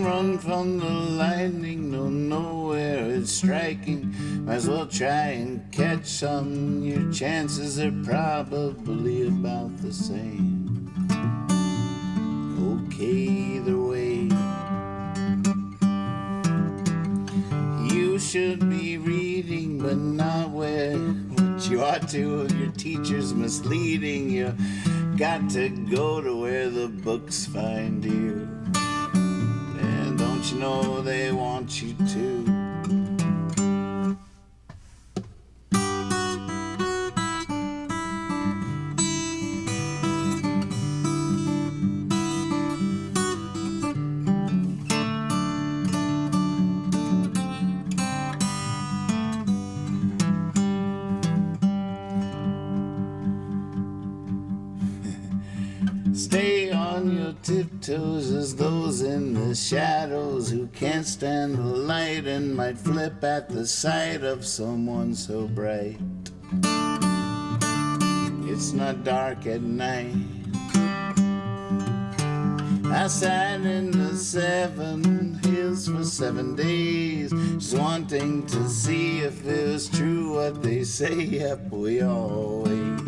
Run from the lightning, don't know where it's striking. Might as well try and catch some. Your chances are probably about the same. Okay, either way. You should be reading, but not where what you ought to. Your teacher's misleading. You got to go to where the books find you. You know they want you to. Stay on your tiptoes as those in the shadows who can't stand the light and might flip at the sight of someone so bright. It's not dark at night. I sat in the 7 hills for 7 days, just wanting to see if it was true what they say. Yep, we always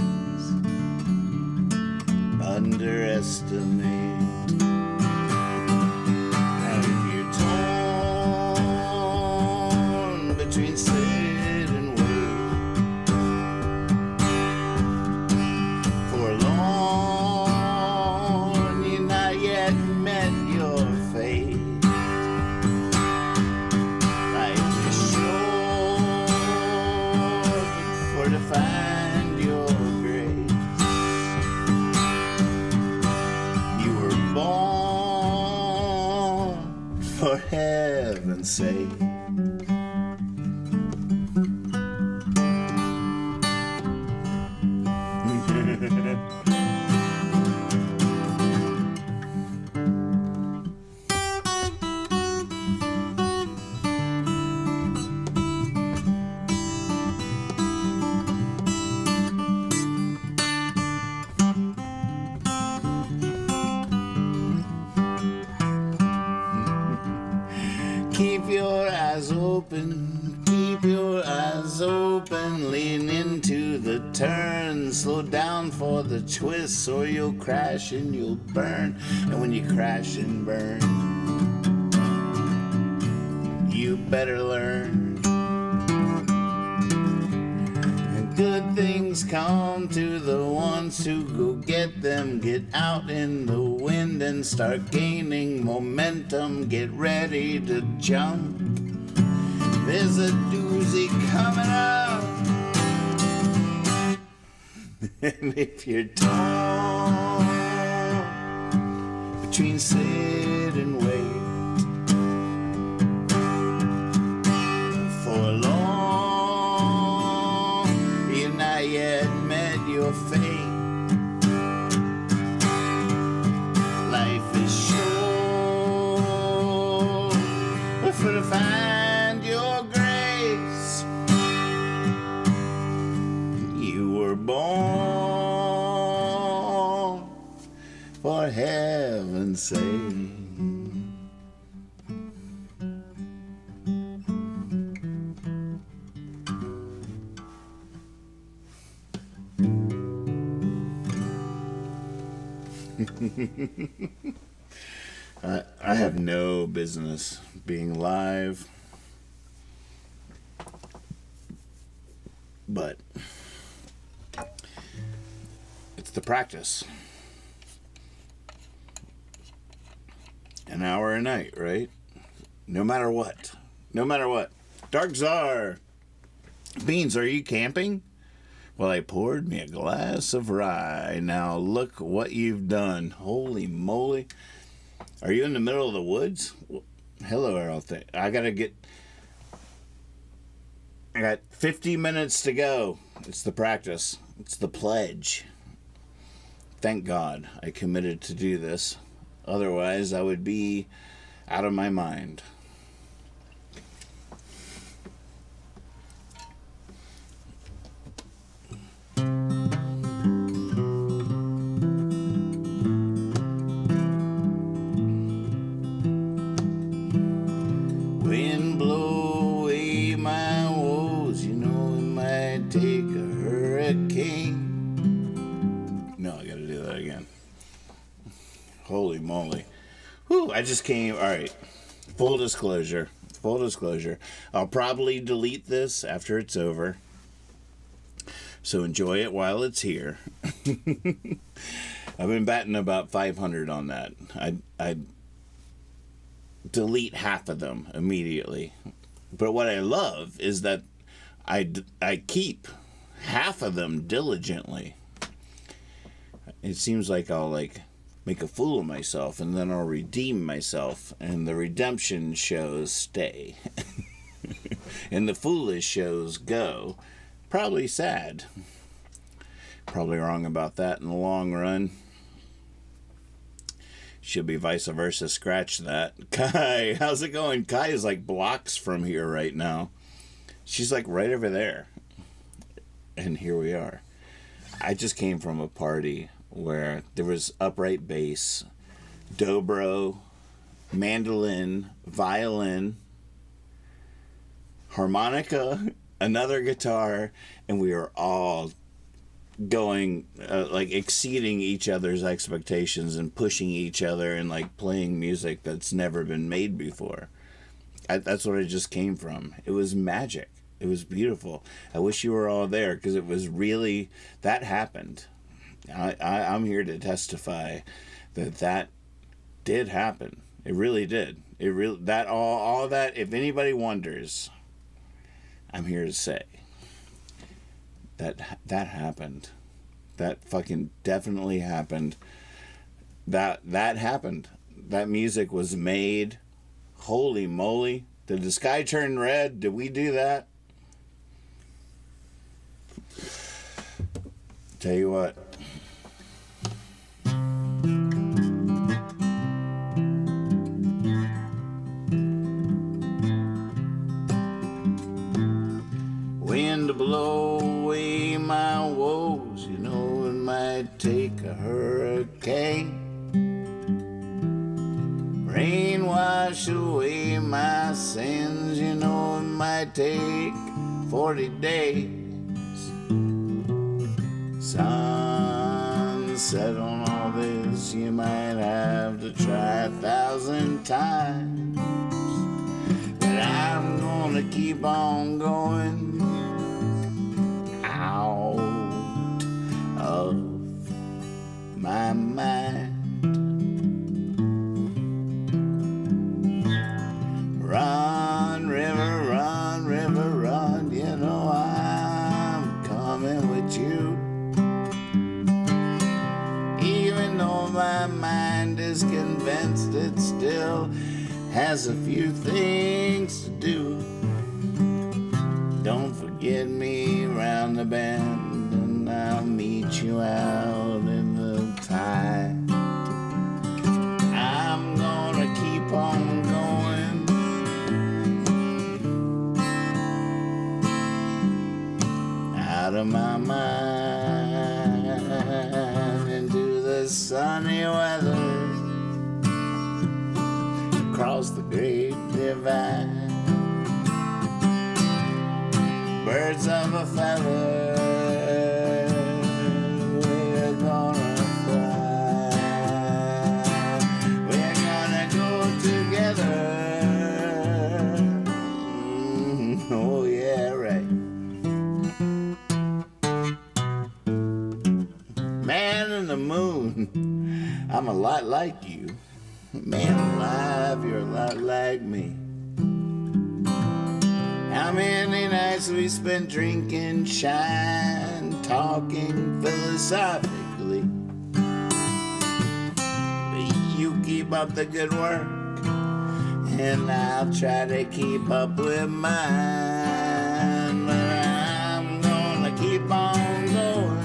underestimate. And if you're torn heaven's sake. Keep your eyes open, keep your eyes open, lean into the turn, slow down for the twists, or you'll crash and you'll burn. And when you crash and burn, you better learn. And good things come to the ones who go get them. Get out in the wind and start gaining momentum. Get ready to jump. There's a doozy coming up. And if you're torn between sit and wait for long, you've not yet met your fate. Life is short for to find your grace. You were born for heaven's sake. I have no business being live, but it's the practice. An hour a night, right? No matter what. No matter what. Dark Czar. Beans, are you camping? Well, I poured me a glass of rye. Now look what you've done. Holy moly. Are you in the middle of the woods? Well, hello, Errol. I got 50 minutes to go. It's the practice. It's the pledge. Thank God I committed to do this. Otherwise, I would be out of my mind. Wind blow away my woes, you know it might take a hurricane. No, I gotta do that again. Holy moly. Whew, I just came. Alright. Full disclosure. I'll probably delete this after it's over. So enjoy it while it's here. I've been batting about 500 on that. I delete half of them immediately. But what I love is that I keep half of them diligently. It seems like I'll make a fool of myself and then I'll redeem myself, and the redemption shows stay. And the foolish shows go. Probably sad. Probably wrong about that in the long run. Should be vice versa. Scratch that. Kai, how's it going? Kai is like blocks from here right now. She's like right over there. And here we are. I just came from a party where there was upright bass, dobro, mandolin, violin, harmonica, another guitar, and we were all going exceeding each other's expectations and pushing each other and playing music that's never been made before. That's what I just came from. It was magic. It was beautiful. I wish you were all there, because it was really, that happened. I'm here to testify that did happen. It really did. It really, that all that, if anybody wonders, I'm here to say that happened. That fucking definitely happened. That happened. That music was made Holy moly. Did the sky turn red? Did we do that? Tell you what. Wind to blow away my woes, you know it might take a hurricane. Rain wash away my sins, you know it might take 40 days. Sunset on all this, you might have to try 1,000 times. But I'm gonna keep on going out of my mind. Run, river, run, you know I'm coming with you. Even though my mind is convinced it still has a few things to do. Don't forget me round the bend, and I'll meet you out in the tide. I'm gonna keep on going out of my mind into the sunny weather, across the great divide. Birds of a feather, we're gonna fly. We're gonna go together. Oh yeah, right. Man in the moon, I'm a lot like you. Man alive, you're a lot like me. How many nights we spent drinking, shine, talking philosophically. But you keep up the good work, and I'll try to keep up with mine. But I'm gonna keep on going.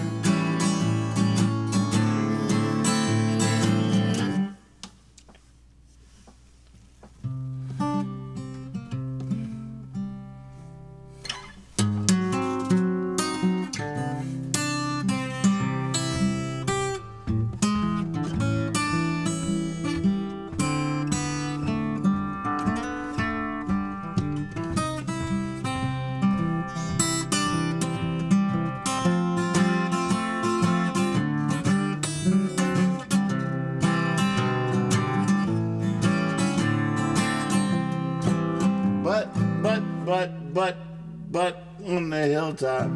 But on the hilltop,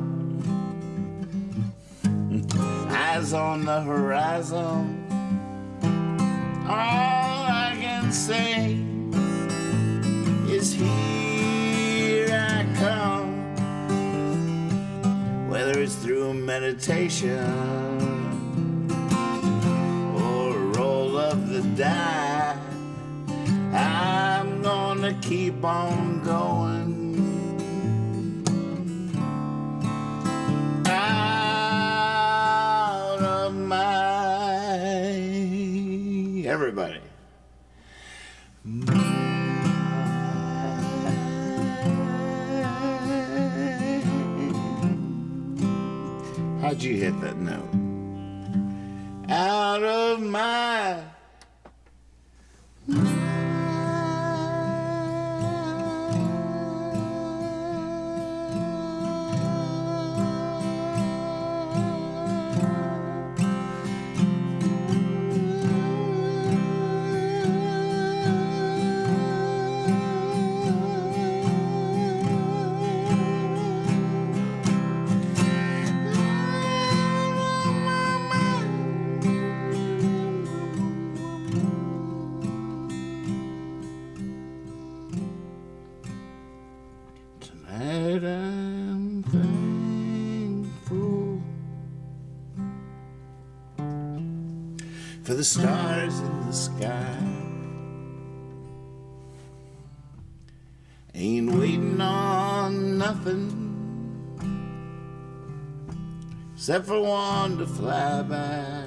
eyes on the horizon, all I can say is here I come. Whether it's through meditation or a roll of the die, I'm gonna keep on going. Everybody. How'd you hit that note? Out of my tonight I'm thankful for the stars in the sky. Ain't waiting on nothing except for one to fly by.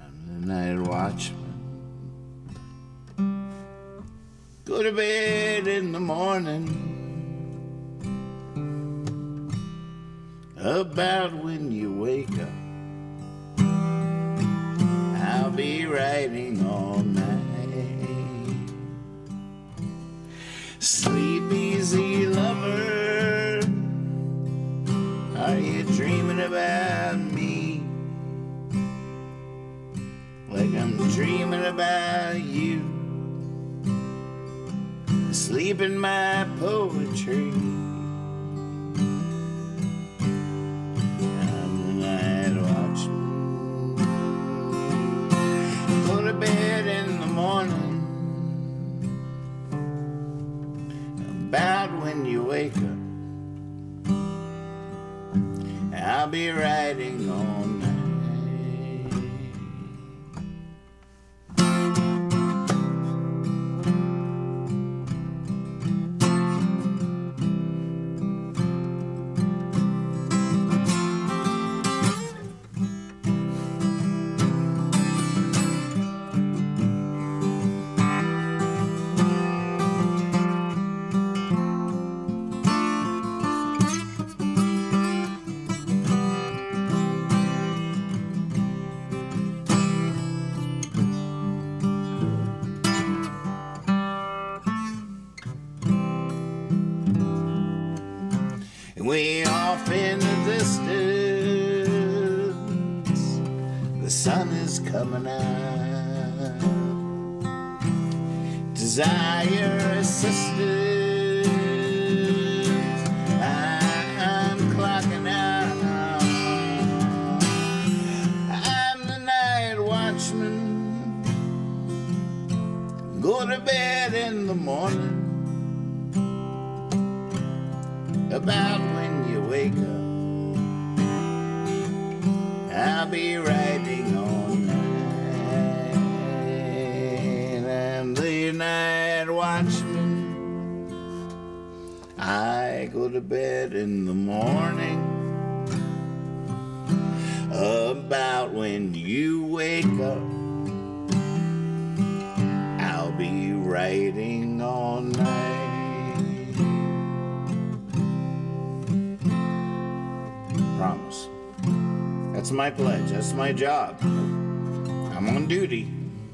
I'm the night watchman. Go to bed in the morning. About when you wake up, I'll be writing all night. Sleep easy, lover. Are you dreaming about me? Like I'm dreaming about you. Sleep in my poetry. Bed in the morning. About when you wake up, I'll be writing all night. Way off in the distance, the sun is coming out. Desire assistance, I'm clocking out. I'm the night watchman. Go to bed in the morning. About when you wake up, I'll be writing all night. I'm the night watchman. I go to bed in the morning. About when you wake up, I'll be writing all night. Promise. That's my pledge. That's my job. I'm on duty.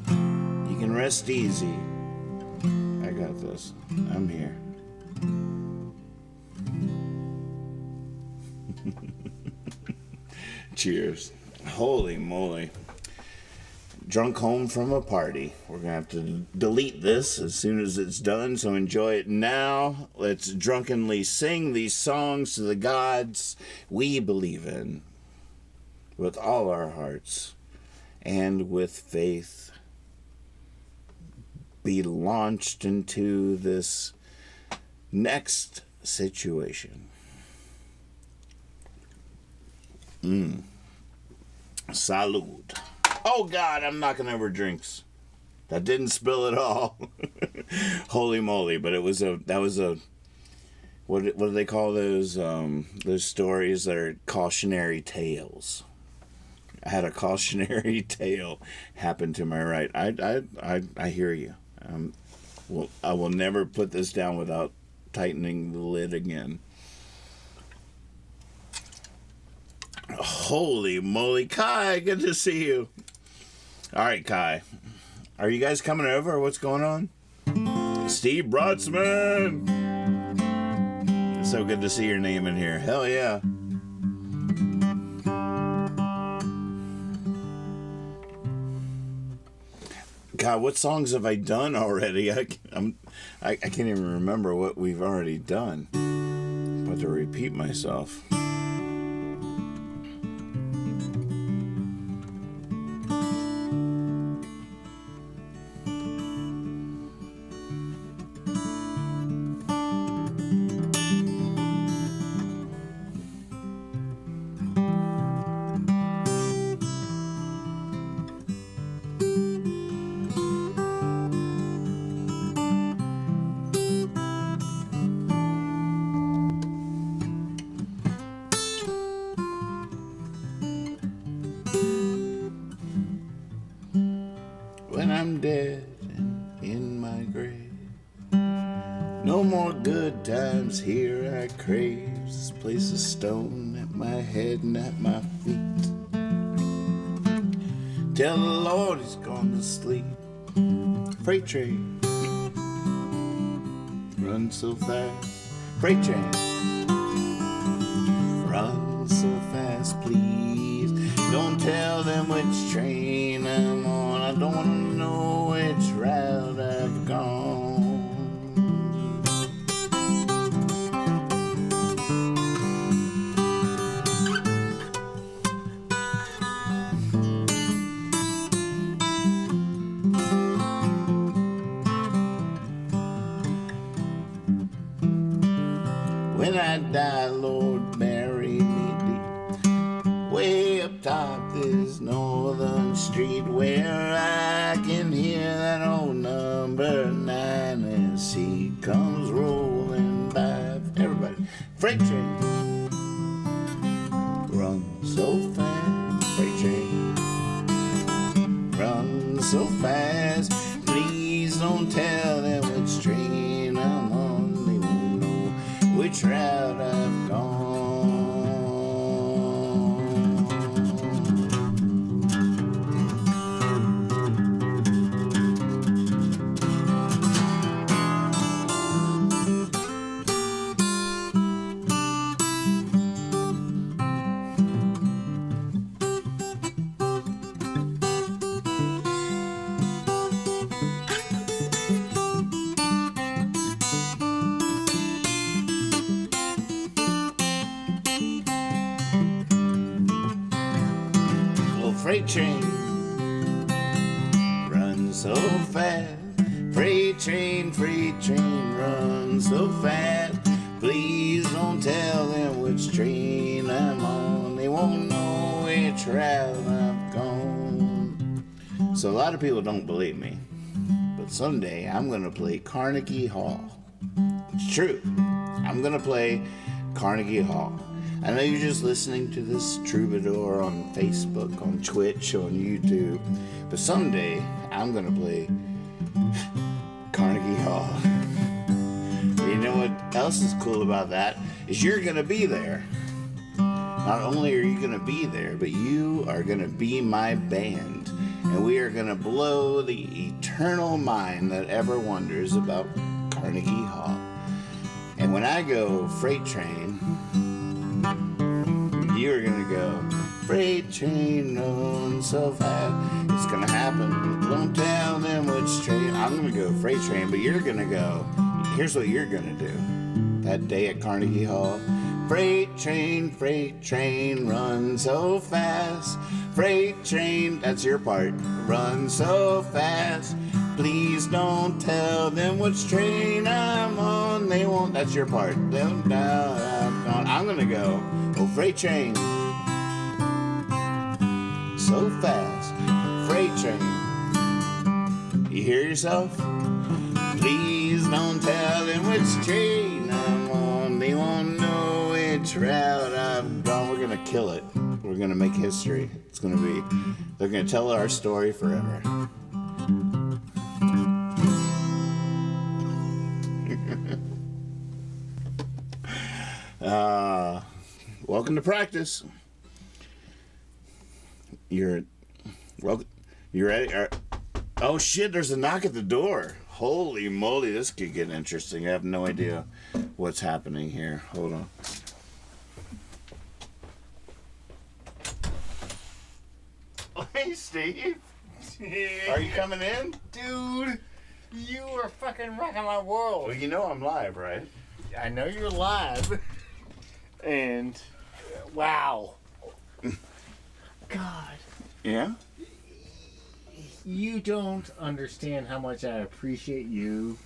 You can rest easy. I got this. I'm here. Cheers. Holy moly. Drunk home from a party. We're going to have to delete this as soon as it's done, so enjoy it now. Let's drunkenly sing these songs to the gods we believe in with all our hearts and with faith. Be launched into this next situation. Salud. Oh God, I'm knocking over drinks. That didn't spill at all. Holy moly! But what do they call those stories that are cautionary tales? I had a cautionary tale happen to my right. I hear you. Well, I will never put this down without tightening the lid again. Holy moly, Kai! Good to see you. All right, Kai. Are you guys coming over, or what's going on? Steve Brodsman! It's so good to see your name in here. Hell yeah. God, what songs have I done already? I can't even remember what we've already done. I'm about to repeat myself. I'm dead and in my grave. No more good times here I crave. This place of stone at my head and at my feet. Tell the Lord he's gone to sleep. Freight train run so fast. Freight train run so fast, please. Don't tell them which train I'm on. I don't want to know which route I've gone. When I die, Lord, bury me deep, way up top this northern street, where I can hear that old number 9 as he comes rolling by. Everybody, freight train, run so fast. Freight train, run so fast. Please don't tell them which train I'm on. They won't know which route I've gone. Freight train, run so fast. Freight train, run so fast. Please don't tell them which train I'm on. They won't know which route I've gone. So a lot of people don't believe me, but someday I'm gonna play Carnegie Hall. It's true. I'm gonna play Carnegie Hall. I know you're just listening to this troubadour on Facebook, on Twitch, on YouTube, but someday I'm gonna play Carnegie Hall. You know what else is cool about that is you're gonna be there. Not only are you gonna be there, but you are gonna be my band, and we are gonna blow the eternal mind that ever wonders about Carnegie Hall. And when I go freight train, you're gonna go freight train run so fast. It's gonna happen. Don't tell them which train. I'm gonna go freight train, but you're gonna go. Here's what you're gonna do. That day at Carnegie Hall, freight train, run so fast. Freight train, that's your part. Run so fast. Please don't tell them which train I'm on. They won't. That's your part. Don't know I've gone. I'm gonna go. Oh, freight train, so fast. Freight train. You hear yourself? Please don't tell them which train I'm on. They won't know which route I've gone. We're gonna kill it. We're gonna make history. It's gonna be. They're gonna tell our story forever. Welcome to practice. You're welcome. You ready? Oh shit, there's a knock at the door. Holy moly, this could get interesting. I have no idea what's happening here. Hold on. Hey, Steve. Are you coming in? Dude, you are fucking rocking my world. Well, you know I'm live, right? I know you're live. And, wow. God. Yeah? You don't understand how much I appreciate you.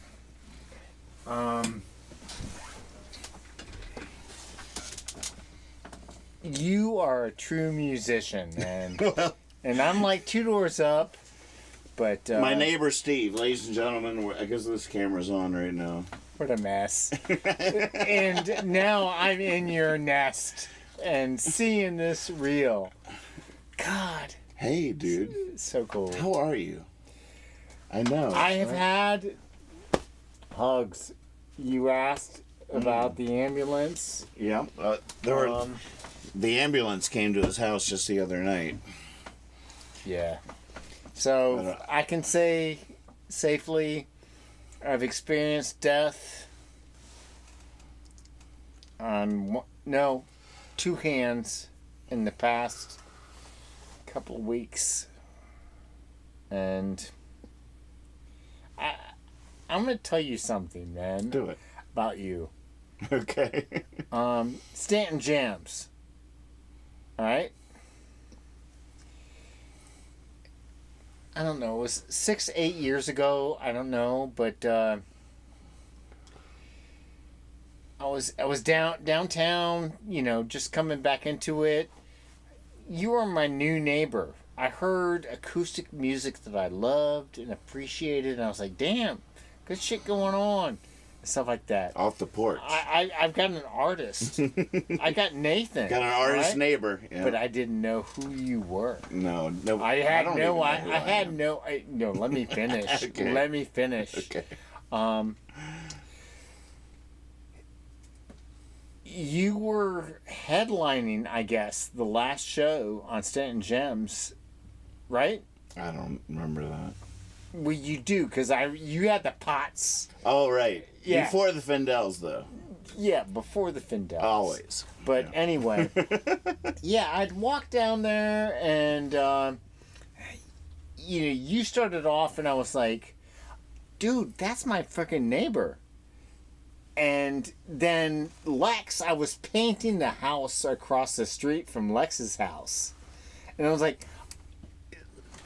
You are a true musician, man. And I'm like 2 doors up, but... my neighbor Steve, ladies and gentlemen, I guess this camera's on right now. What a mess. And now I'm in your nest and seeing this reel. God. Hey, dude. So cool. How are you? I know. I have had hugs. You asked about the ambulance. Yeah. The ambulance came to his house just the other night. Yeah. So I can say safely I've experienced death on two hands in the past couple of weeks. And I'm going to tell you something, man. Do it. About you. Okay. Stanton Jams. All right? I don't know. It was 6-8 years ago. I don't know, but I was downtown, just coming back into it. You were my new neighbor. I heard acoustic music that I loved and appreciated, and I was like, damn, good shit going on. And stuff like that. Off the porch. I've got an artist. I got Nathan. Got an artist right? neighbor. Yeah. But I didn't know who you were. No. I had no. Let me finish. Okay. Let me finish. Okay. You were headlining, I guess, the last show on Stanton Gems, right? I don't remember that. Well, you do, because you had the pots. Oh, right. Yeah. Before the Findels, though. Yeah, before the Findels. Always. But anyway, yeah, I'd walk down there, and you started off, and I was like, dude, that's my freaking neighbor. And then Lex, I was painting the house across the street from Lex's house. And I was like,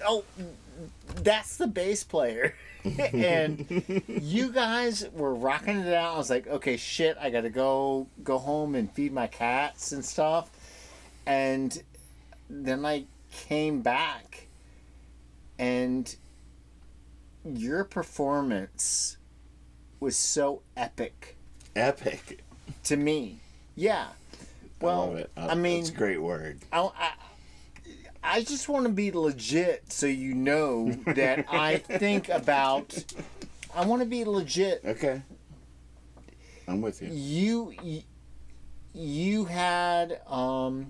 oh, that's the bass player. And you guys were rocking it out. I was like, okay, shit, I gotta go home and feed my cats and stuff. And then I came back, and your performance was so epic. Epic. To me. Yeah. Well, I love it. I mean, it's a great word. I just want to be legit, so you know that I think about. I want to be legit. Okay. I'm with you. You had a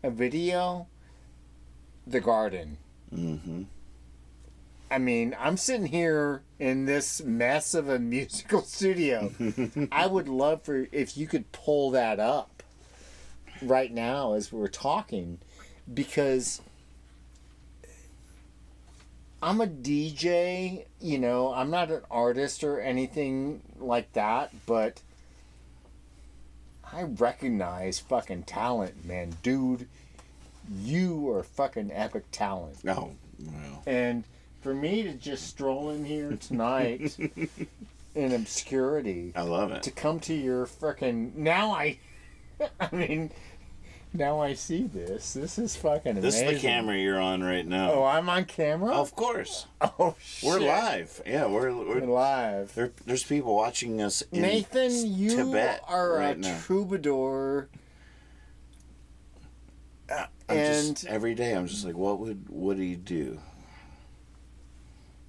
video, The Garden. Mm-hmm. I mean, I'm sitting here in this mess of a musical studio. I would love for if you could pull that up right now as we're talking, because I'm a DJ, I'm not an artist or anything like that, but I recognize fucking talent, man. Dude, you are fucking epic talent. Oh, well. And for me to just stroll in here tonight in obscurity. I love it. To come to your frickin' now I see this. This is fucking amazing. This is the camera you're on right now. Oh, I'm on camera? Of course. Oh, shit. We're live. Yeah, we're live. There's people watching us in Nathan, you Tibet are right a now. troubadour. Every day I'm just like, what would Woody do?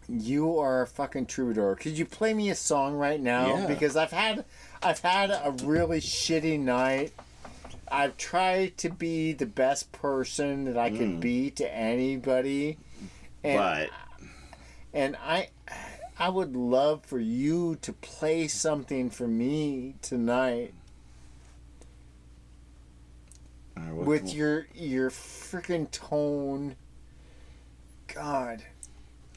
You are a fucking troubadour. Could you play me a song right now? Yeah. Because I've had a really shitty night. I've tried to be the best person that I could be to anybody. And I would love for you to play something for me tonight. With your freaking tone. God.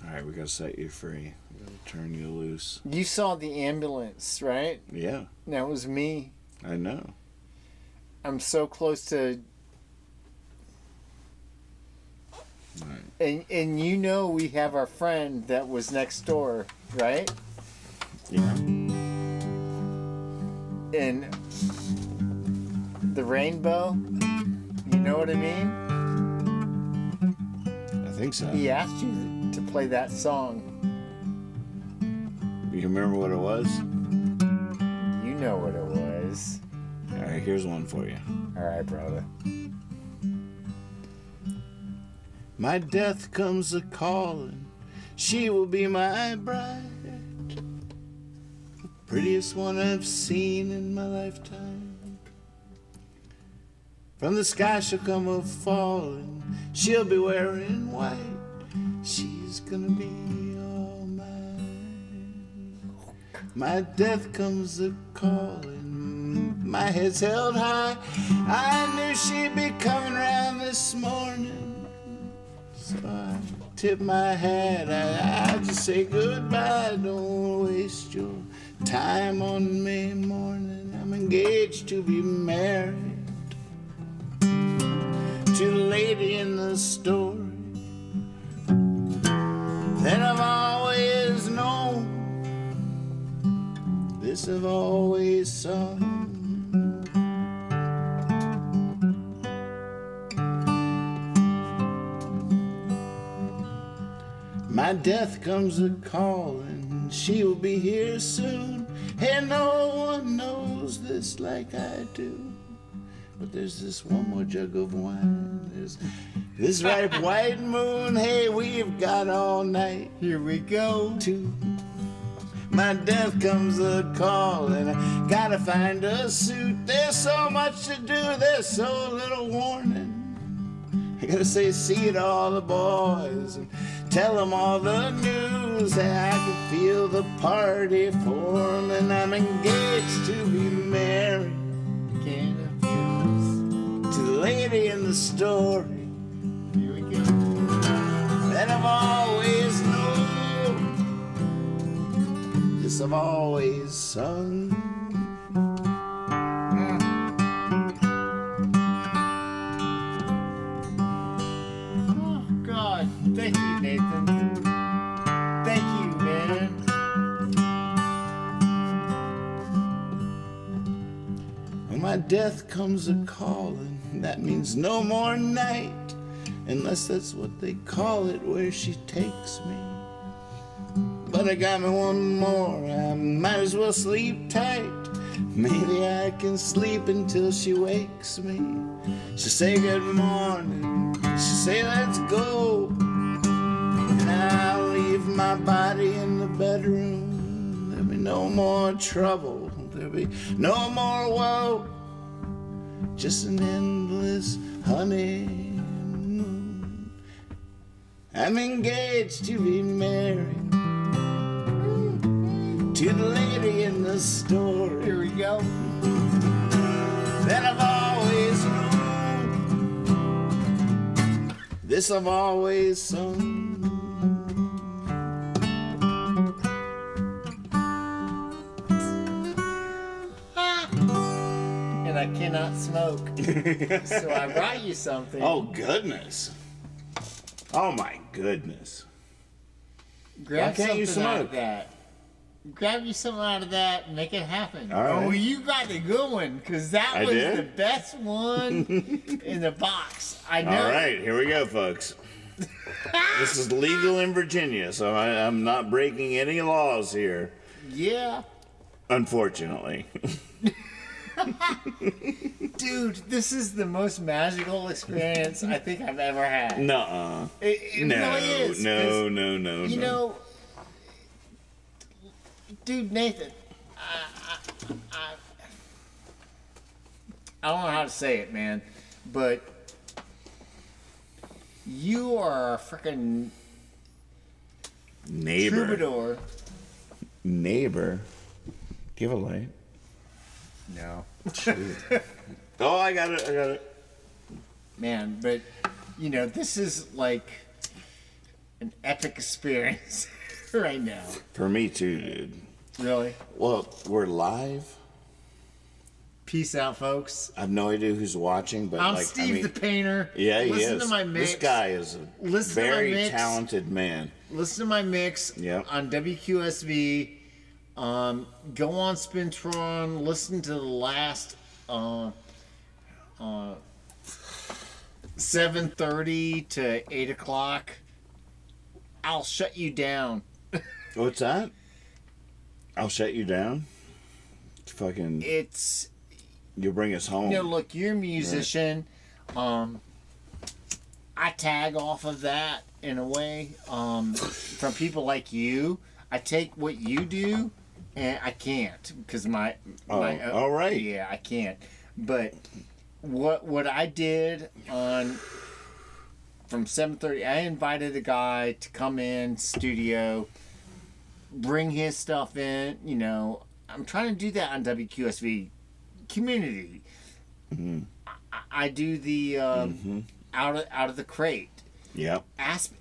Alright, we gotta set you free. We gotta turn you loose. You saw the ambulance, right? Yeah. That was me. I know. I'm so close to... Right. And we have our friend that was next door, right? Yeah. And the rainbow, you know what I mean? I think so. He asked you to play that song. You remember what it was? You know what it was. Alright, here's one for you. Alright, brother. My death comes a calling, She will be my bride, the prettiest one I've seen in my lifetime. From the sky she'll come a falling, she'll be wearing white. She's gonna be all mine. My death comes a calling, my head's held high. I knew she'd be coming round this morning, so I tip my hat. I just say goodbye. Don't waste your time on May morning. I'm engaged to be married to the lady in the story that I've always known, this I've always sung. My death comes a calling, she will be here soon, and no one knows this like I do. But there's this one more jug of wine, there's this ripe white moon. Hey, we've got all night. Here we go. To my death comes a calling, I gotta find a suit. There's so much to do, there's so little warning. I gotta say see to all the boys and tell them all the news. I can feel the party forming. I'm engaged to be married to the lady in the story. Here we go. That I've always known, this I've always sung. Oh, God. Thank you, Nathan. Thank you, man. When my death comes a calling, that means no more night, unless that's what they call it where she takes me. But I got me one more, I might as well sleep tight. Maybe I can sleep until she wakes me. She'll say good morning, she'll say let's go, and I'll leave my body in the bedroom. There'll be no more trouble, there'll be no more woe, just an endless honeymoon. I'm engaged to be married to the lady in the story. Here we go. That I've always known, this I've always sung. And I cannot smoke. So I brought you something. Oh, goodness. Oh, my goodness. Grab Why can't you something out smoke? of that. Grab you something out of that and make it happen. All right. Oh, you got the good one, because that I was did? the best one in the box. I know. All right, here we go, folks. This is legal in Virginia, so I'm not breaking any laws here, Yeah. unfortunately. Dude, this is the most magical experience I think I've ever had. Nuh-uh. It No, really is. no, 'cause, no. You know, dude, Nathan, I don't know how to say it, man, but you are a freaking Neighbor. troubadour. Neighbor. Give a light. No. Oh, I got it. Man, but, you know, this is like an epic experience right now. For me too, dude. Really? Well, we're live. Peace out, folks. I have no idea who's watching, but I'm like, Steve I mean, the Painter. yeah, he Listen is. to my mix. This guy is a Listen to my very mix. talented man. Listen to my mix Yep. on WQSV. Go on Spintron. Listen to the last 7:30 to 8 o'clock. I'll shut you down. What's that? I'll shut you down. Fucking, It's, you'll bring us home. you know, look, you're a musician. I tag off of that in a way. From people like you, I take what you do, and I can't because my all right. Yeah, I can't. But what I did on from 7:30, I invited a guy to come in studio, bring his stuff in. You know, I'm trying to do that on WQSV community. Mm-hmm. I do the out of the crate. Yep.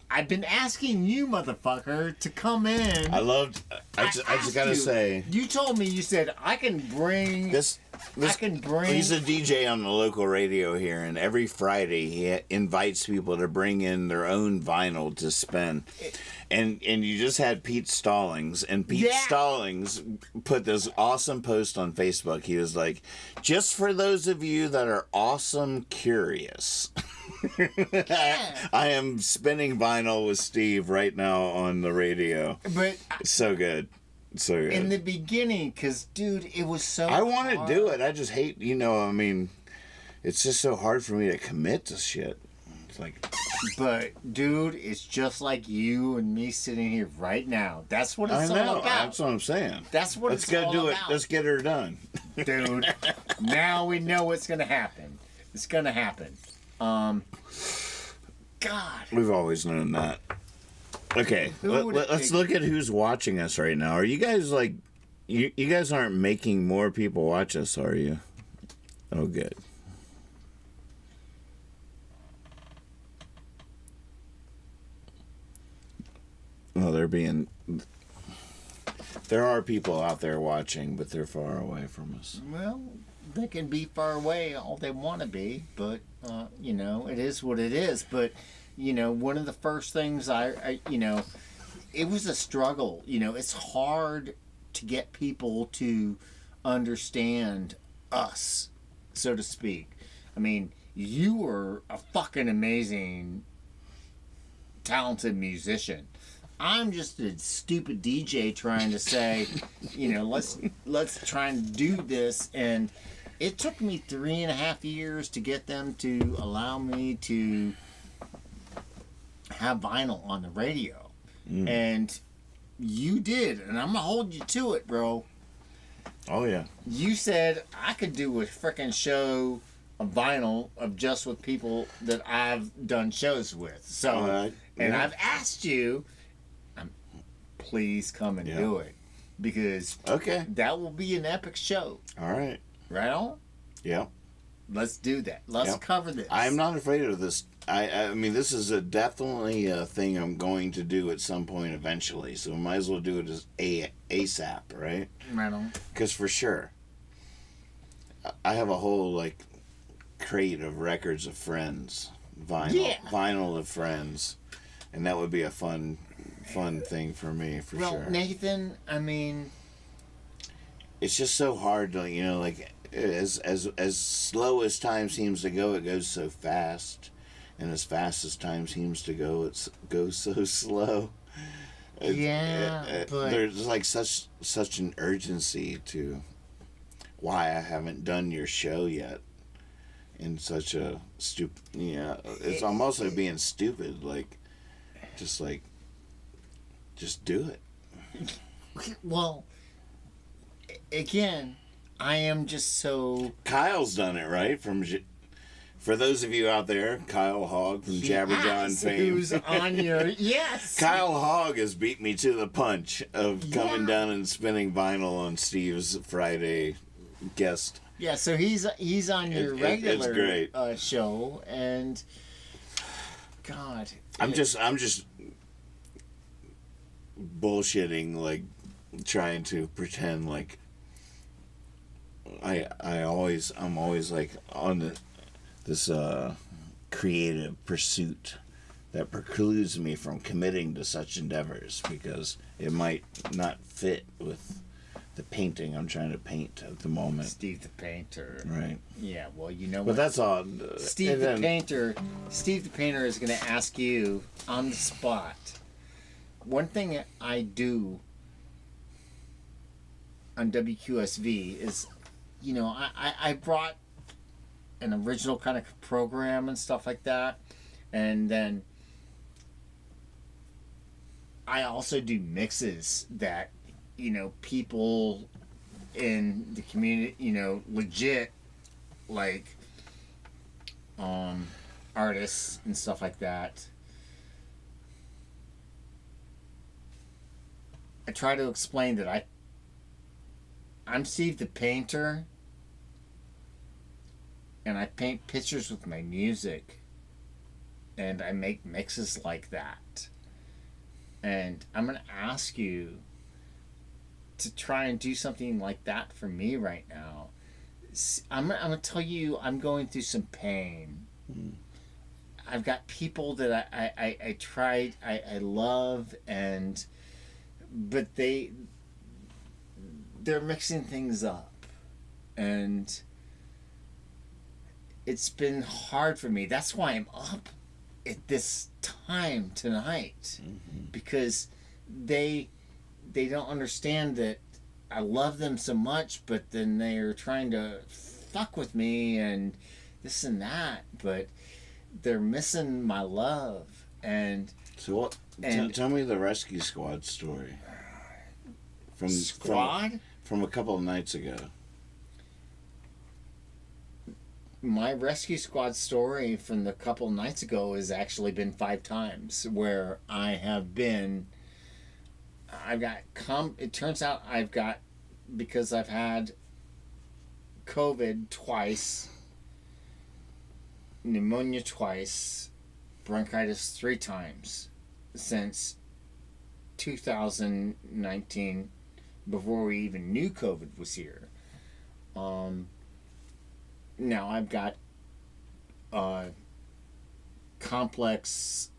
I've been asking you, motherfucker, to come in. I just gotta say, you told me, you said I can bring this. I can bring. He's a DJ on the local radio here, and every Friday he invites people to bring in their own vinyl to spin. And you just had Pete Stallings, and Pete Stallings put this awesome post on Facebook. He was like, "Just for those of you that are awesome curious." Yeah. I am spinning vinyl with Steve right now on the radio. But so good. So good. In the beginning, because, dude, it was so I want hard. to do it. I just hate, I mean, it's just so hard for me to commit to shit. It's like... But, dude, it's just like you and me sitting here right now. That's what it's all about. That's what I'm saying. That's what Let's it's go all do about. it. Let's get her done. Dude, now we know what's going to happen. It's going to happen. God. We've always known that. Okay, let's look at who's watching us right now. Are you guys like... You guys aren't making more people watch us, are you? Oh, good. Well, there are people out there watching, but they're far away from us. Well, they can be far away all they want to be, but, it is what it is. But, one of the first things it was a struggle. It's hard to get people to understand us, so to speak. I mean, you were a fucking amazing, talented musician. I'm just a stupid DJ trying to say, let's try and do this. And it took me 3.5 years to get them to allow me to have vinyl on the radio. And you did, and I'm gonna hold you to it, bro. Oh yeah. You said I could do a freaking show of vinyl of just with people that I've done shows with. So, and I've asked you, please come and do it, because that will be an epic show. All right. Right on. Yeah. Let's do that. Let's cover this. I'm not afraid of this. I mean, this is definitely a thing I'm going to do at some point eventually. So we might as well do it as ASAP, right? Right on. Because for sure, I have a whole crate of records of Friends, vinyl of Friends, and that would be a fun thing for me for sure. Well, Nathan, I mean, it's just so hard to as slow as time seems to go, it goes so fast. And as fast as time seems to go, it goes so slow. But there's such an urgency to why I haven't done your show yet. In such a stupid, it's almost like being stupid. Just do it. Well, again, I am just so... Kyle's done it, right? For those of you out there, Kyle Hogg from Jabberjohn fame. Who's on your... Yes! Kyle Hogg has beat me to the punch of coming down and spinning vinyl on Steve's Friday guest. Yeah, so he's on your regular it's great. Show, and... God. I'm just bullshitting, trying to pretend I'm always on this creative pursuit that precludes me from committing to such endeavors because it might not fit with the painting I'm trying to paint at the moment. Steve the Painter. Right. Yeah, well, you know what? But that's all. Steve the Painter is going to ask you on the spot. One thing I do on WQSV is, I brought an original kind of program and stuff like that, And then I also do mixes that, people in the community, legit, like, artists and stuff like that. I try to explain that I'm Steve the painter, and I paint pictures with my music, and I make mixes like that. And I'm going to ask you to try and do something like that for me right now. I'm going to tell you I'm going through some pain. I've got people that I tried, I love, but they're mixing things up. And it's been hard for me. That's why I'm up at this time tonight, because they don't understand that I love them so much, but then they're trying to fuck with me and this and that, but they're missing my love. And so what? Tell me the rescue squad story from a couple of nights ago. My rescue squad story from the couple nights ago has actually been 5 times where it turns out because I've had COVID twice, pneumonia twice, bronchitis 3 times since 2019, before we even knew COVID was here. Now I've got complex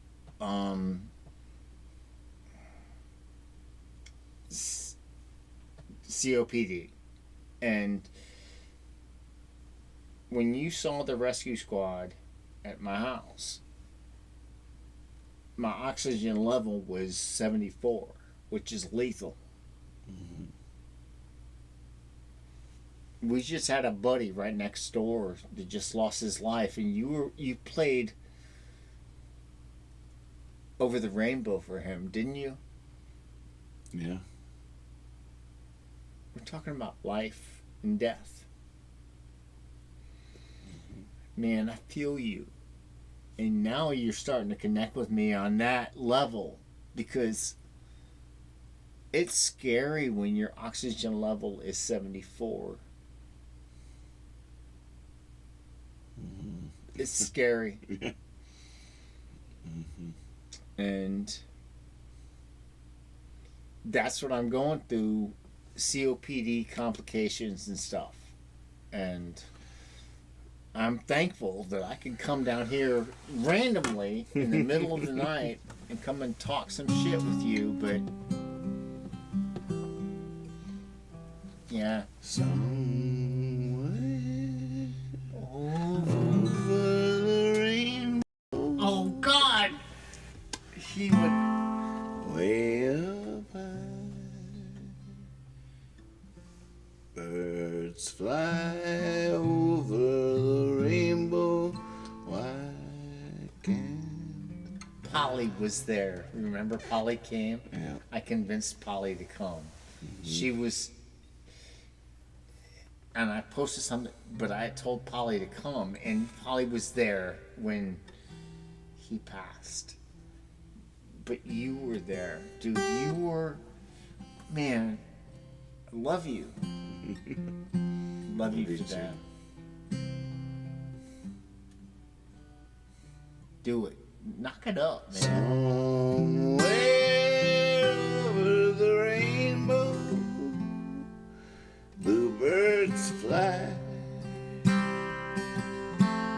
COPD. And when you saw the rescue squad at my house, my oxygen level was 74, which is lethal. We just had a buddy right next door that just lost his life, and you played Over the Rainbow for him, didn't you? Yeah. We're talking about life and death. Man, I feel you. And now you're starting to connect with me on that level, because it's scary when your oxygen level is 74. It's scary. And that's what I'm going through, COPD complications and stuff. And I'm thankful that I can come down here randomly in the middle of the night and come and talk some shit with you, but yeah. Somewhere over the rainbow. Oh God! He would Way up high, birds fly over the rainbow. Why can't Polly was there. Remember Polly came? Yeah. I convinced Polly to come. She was, and I posted something, but I told Polly to come, and Polly was there when he passed. But you were there, dude. You were, man. I love you. Love you for that. Do it. Knock it up, man. somewhere over the rainbow, bluebirds fly,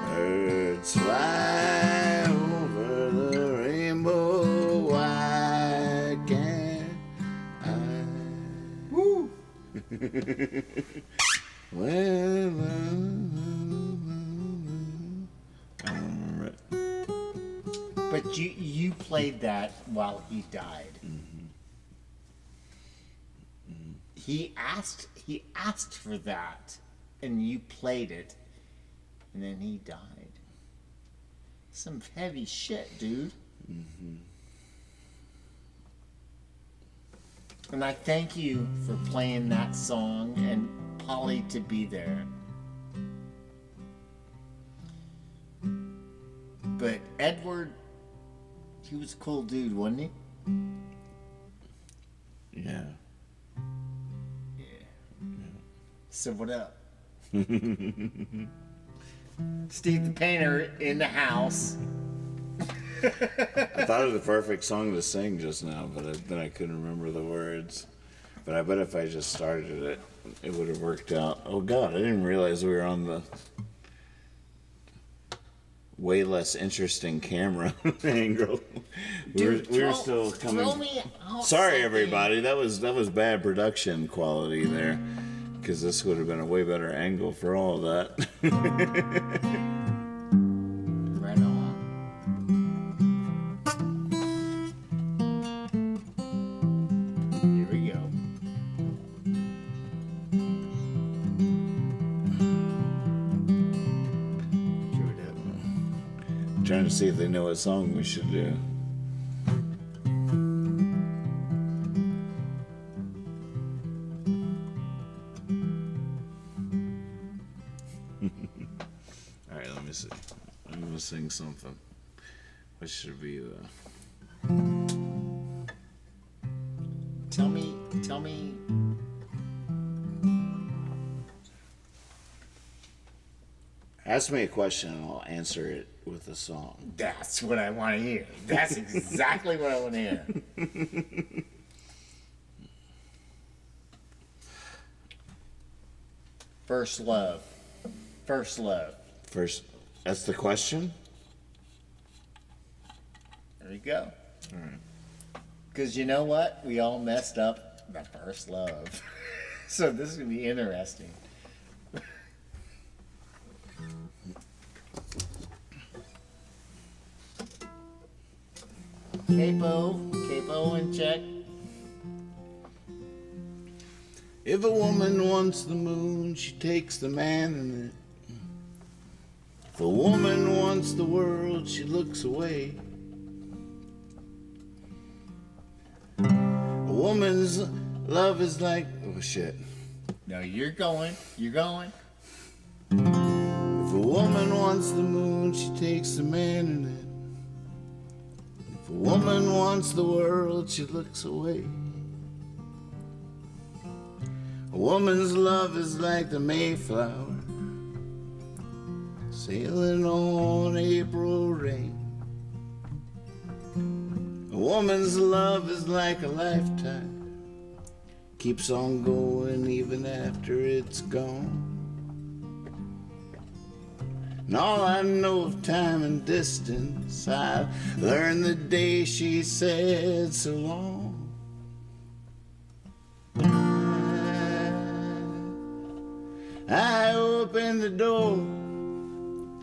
birds fly over the rainbow. Why can't I? Woo! Well, But you played that while he died. He asked for that, and you played it, and then he died. Some heavy shit, dude. Mm-hmm. And I thank you for playing that song and Polly to be there. But Edward, he was a cool dude, wasn't he? Yeah. So what up? Steve the Painter in the house. I thought it was the perfect song to sing just now, but then I couldn't remember the words. But I bet if I just started it, it would have worked out. Oh God, I didn't realize we were on the way less interesting camera angle. Dude, we were still coming. Throw me out Sorry, something. everybody. That was bad production quality there, because this would have been a way better angle for all of that. Right on. Here we go. Cue it up. Trying to see if they know what song we should do. All right, let me see. I'm gonna sing something. What should be the? Tell me. Ask me a question and I'll answer it with a song. That's what I want to hear. That's exactly what I want to hear. First love. First love. First, that's the question? There you go. All right. Because you know what? We all messed up the first love. So this is going to be interesting. Capo in check. If a woman wants the moon, she takes the man in it. If a woman wants the world, she looks away. A woman's love is like... Oh, shit. No, you're going. You're going. If a woman wants the moon, she takes the man in it. If a woman wants the world, she looks away. A woman's love is like the Mayflower, sailing on April rain. A woman's love is like a lifetime, keeps on going even after it's gone. And all I know of time and distance, I learned the day she said so long. I opened the door,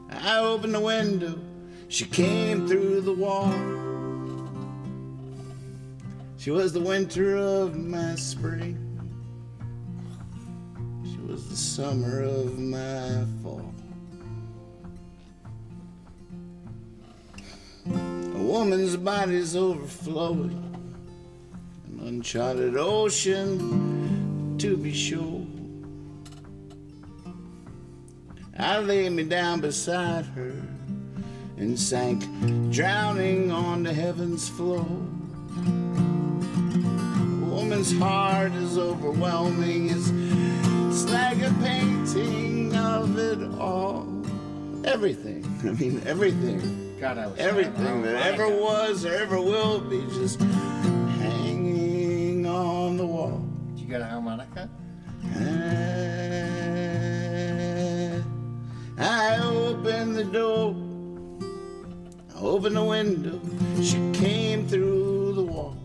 I opened the window, she came through the wall. She was the winter of my spring, she was the summer of my fall. A woman's body's overflowing, an uncharted ocean to be sure. I laid me down beside her and sank, drowning on the heaven's floor. A woman's heart is overwhelming, it's like a painting of it all. Everything, I mean everything. God, I was Everything that ever was or ever will be just hanging on the wall. You got a harmonica? I opened the door, I opened the window, she came through the wall.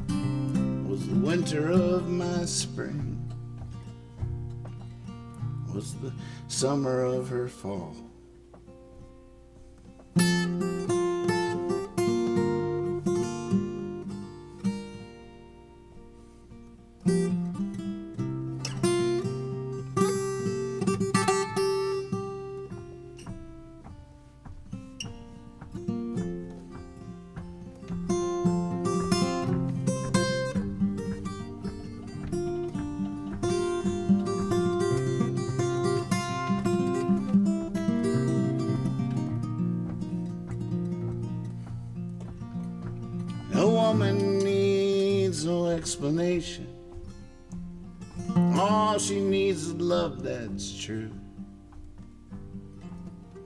It was the winter of my spring, it was the summer of her fall. woman needs no explanation. All she needs is love, that's true.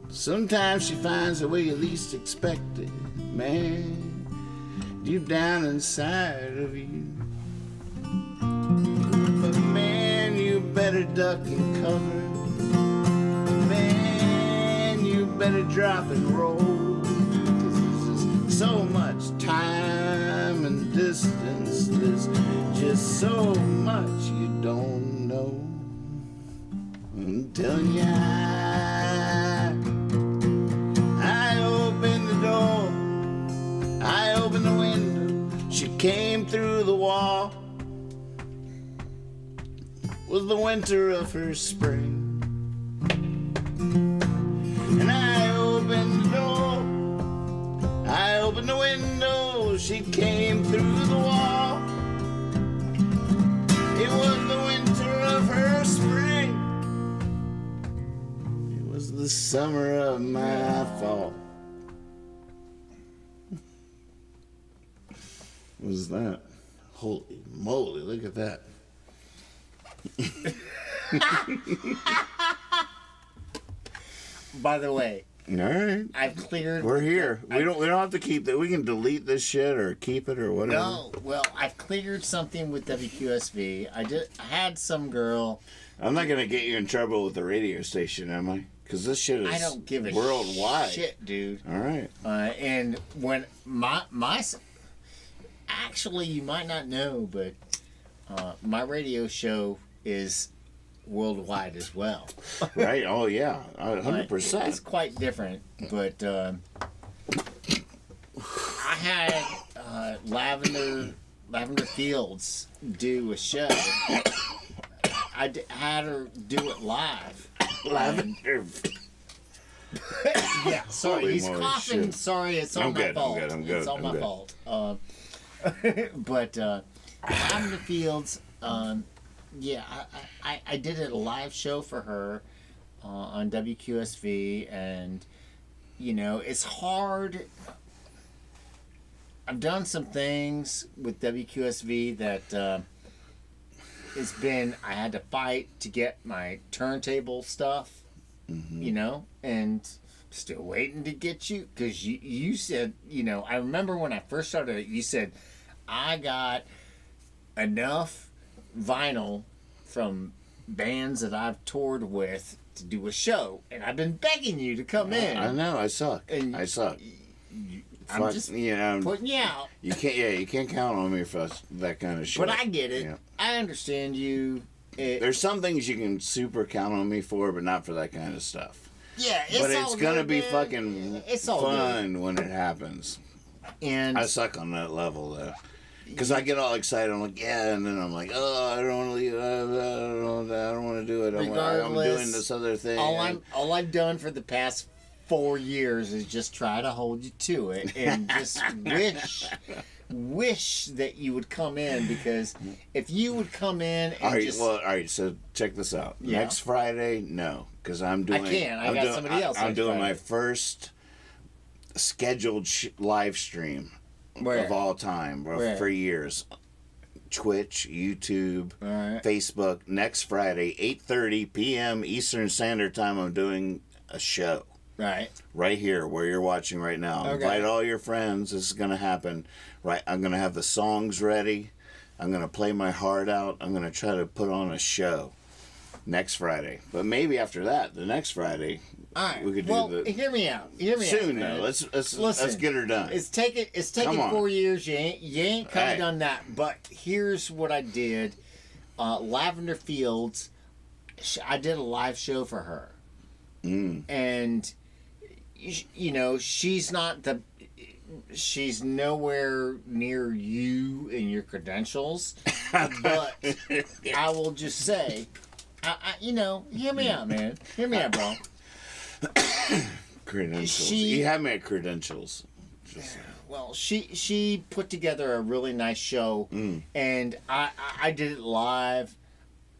Sometimes she finds the way you least expect it, man, deep down inside of you. But man, you better duck and cover. Man, you better drop and roll. 'Cause there's so much time and distance. There's just so much you don't know. Until I opened the door, I opened the window, she came through the wall. Was the winter of her spring. And I opened the door, I opened the window, she came through the wall. It was the winter of her spring. It was the summer of my fall. What was that? Holy moly, look at that. By the way, All right. I've cleared. We're here. We don't have to keep that. We can delete this shit or keep it or whatever. No, well, I've cleared something with WQSV. I had some girl. I'm not gonna get you in trouble with the radio station, am I? Because this shit is I don't give a worldwide. shit, dude. All right. And when my actually, you might not know, but my radio show is worldwide as well. Right? Oh yeah, 100%. It's quite different, but I had Lavender Fields do a show. I had her do it live. Lavender. Yeah, sorry, Holy he's moly, coughing. shit. Sorry, it's all my fault. I'm good. It's all my fault. But Lavender Fields, yeah, I did a live show for her on WQSV, and you know, it's hard. I've done some things with WQSV that it's been, I had to fight to get my turntable stuff, you know, and still waiting to get you, because you said, you know, I remember when I first started it, you said, I got enough vinyl from bands that I've toured with to do a show, and I've been begging you to come in. I know, I suck. And I suck. I'm just putting you out. You can't count on me for that kind of shit. But I get it. Yeah. I understand you. There's some things you can super count on me for, but not for that kind of stuff. Yeah, But it's all gonna good, be man. fucking It's all fun when it happens. And I suck on that level though, because I get all excited. I'm like, yeah, and then I'm like, oh, I don't want to leave. I don't want to do it. I'm doing this other thing. all I've done for the past 4 years is just try to hold you to it, and just wish that you would come in, because if you would come in and all right. So check this out. Yeah. Next Friday, no, because I'm doing. I can't. I got somebody else. I'm next doing Friday. my first scheduled live stream Where? of all time for years. Twitch, YouTube, All right. Facebook. Next Friday, 8:30 p.m. Eastern Standard Time. I'm doing a show. Right here, where you're watching right now. Okay. Invite all your friends. This is going to happen. Right, I'm going to have the songs ready. I'm going to play my heart out. I'm going to try to put on a show next Friday. But maybe after that, the next Friday, All right. we could well, do the hear me out. soon. man. Though, let's Listen, get her done. It's taken Come on. 4 years. You ain't kind of Hey. done that. But here's what I did. Lavender Fields. I did a live show for her, and you know, she's nowhere near you in your credentials, but I will just say, you know, hear me out, man. Hear me out, bro. Credentials. You have me at credentials. Well, she put together a really nice show, and I did it live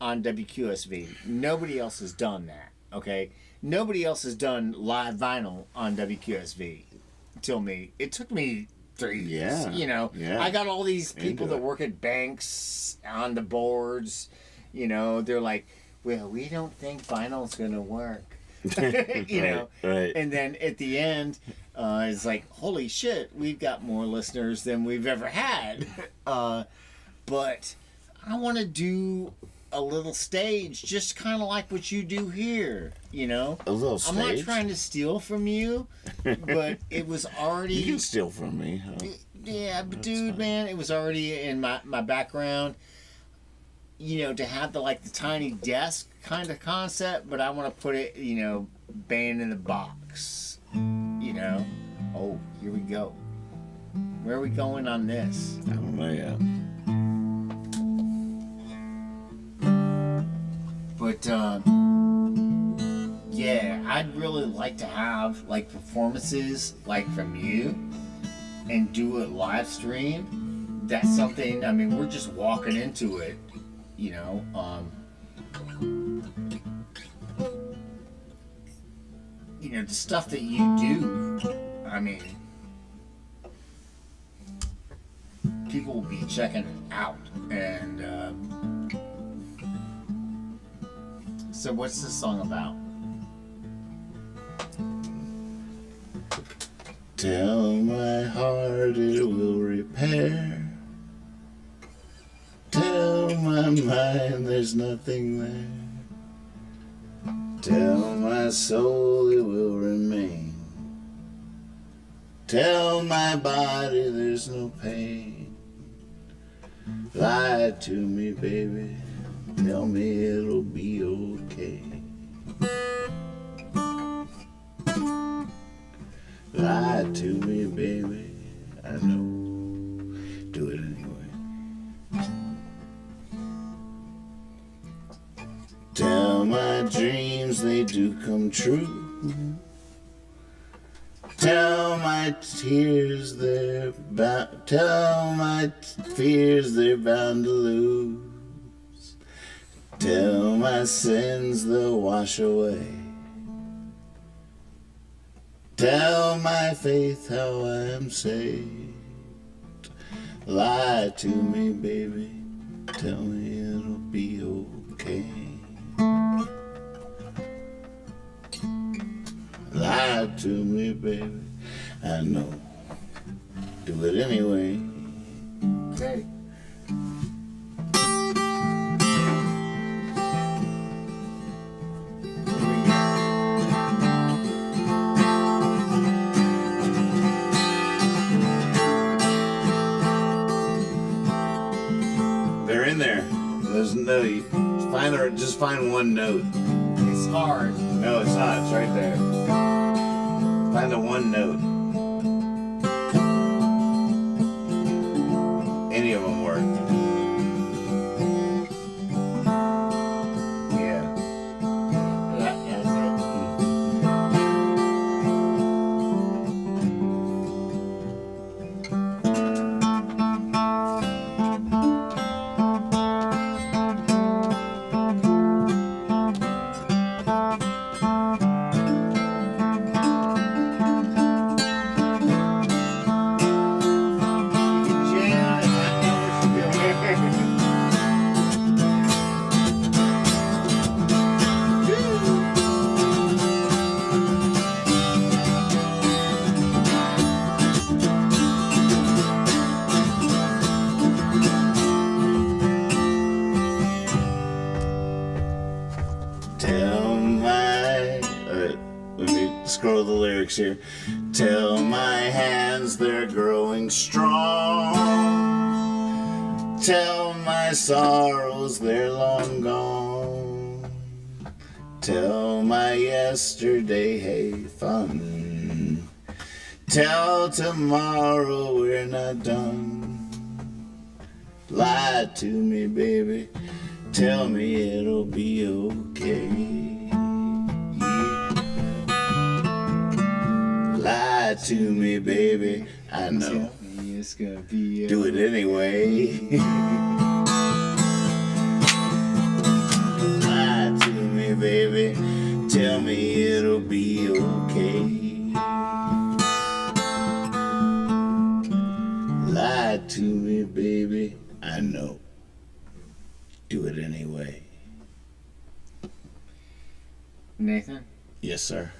on WQSV. Nobody else has done that, okay? Nobody else has done live vinyl on WQSV until me. It took me 3 years. Yeah. You know, Yeah. I got all these people Into that it. work at banks on the boards. You know, they're like, well, we don't think vinyl's going to work. You know, right. and then at the end, it's like, holy shit, we've got more listeners than we've ever had. But I want to do a little stage, just kind of like what you do here, you know? A little stage? I'm not trying to steal from you, but it was already... You can steal from me. Huh? Yeah, but dude, man, it was already in my background. You know, to have the tiny desk kind of concept, but I want to put it, you know, band in the box. You know? Oh, here we go. Where are we going on this? I don't know yet. But, yeah, I'd really like to have, performances, from you, and do a live stream. That's something, I mean, we're just walking into it, you know, you know, the stuff that you do, I mean, people will be checking it out, and, so what's this song about? Tell my heart it will repair. Tell my mind there's nothing there. Tell my soul it will remain. Tell my body there's no pain. Lie to me, baby. Tell me it'll be okay. Lie to me, baby. I know. Do it anyway. Tell my dreams they do come true. Tell my tears they're bound. Tell my fears they're bound to lose. Tell my sins they'll wash away. Tell my faith how I am saved. Lie to me, baby. Tell me it'll be okay. Lie to me, baby. I know. Do it anyway. Okay. They're in there. There's no. Just find one note. It's hard. No, it's not. It's right there. Find the one note. Any of them work. Yeah. That's it. Tell my, let me scroll the lyrics here. Tell my hands they're growing strong. Tell my sorrows they're long gone. Tell my yesterday, hey, fun. Tell tomorrow we're not done. Lie to me, baby. Tell me it'll be okay. Yeah. Lie to me, baby. I know. It's gonna be. Do it anyway. Lie to me, baby. Tell me it'll be okay. lie to me, baby. I know. Do it anyway. Nathan? Yes, sir.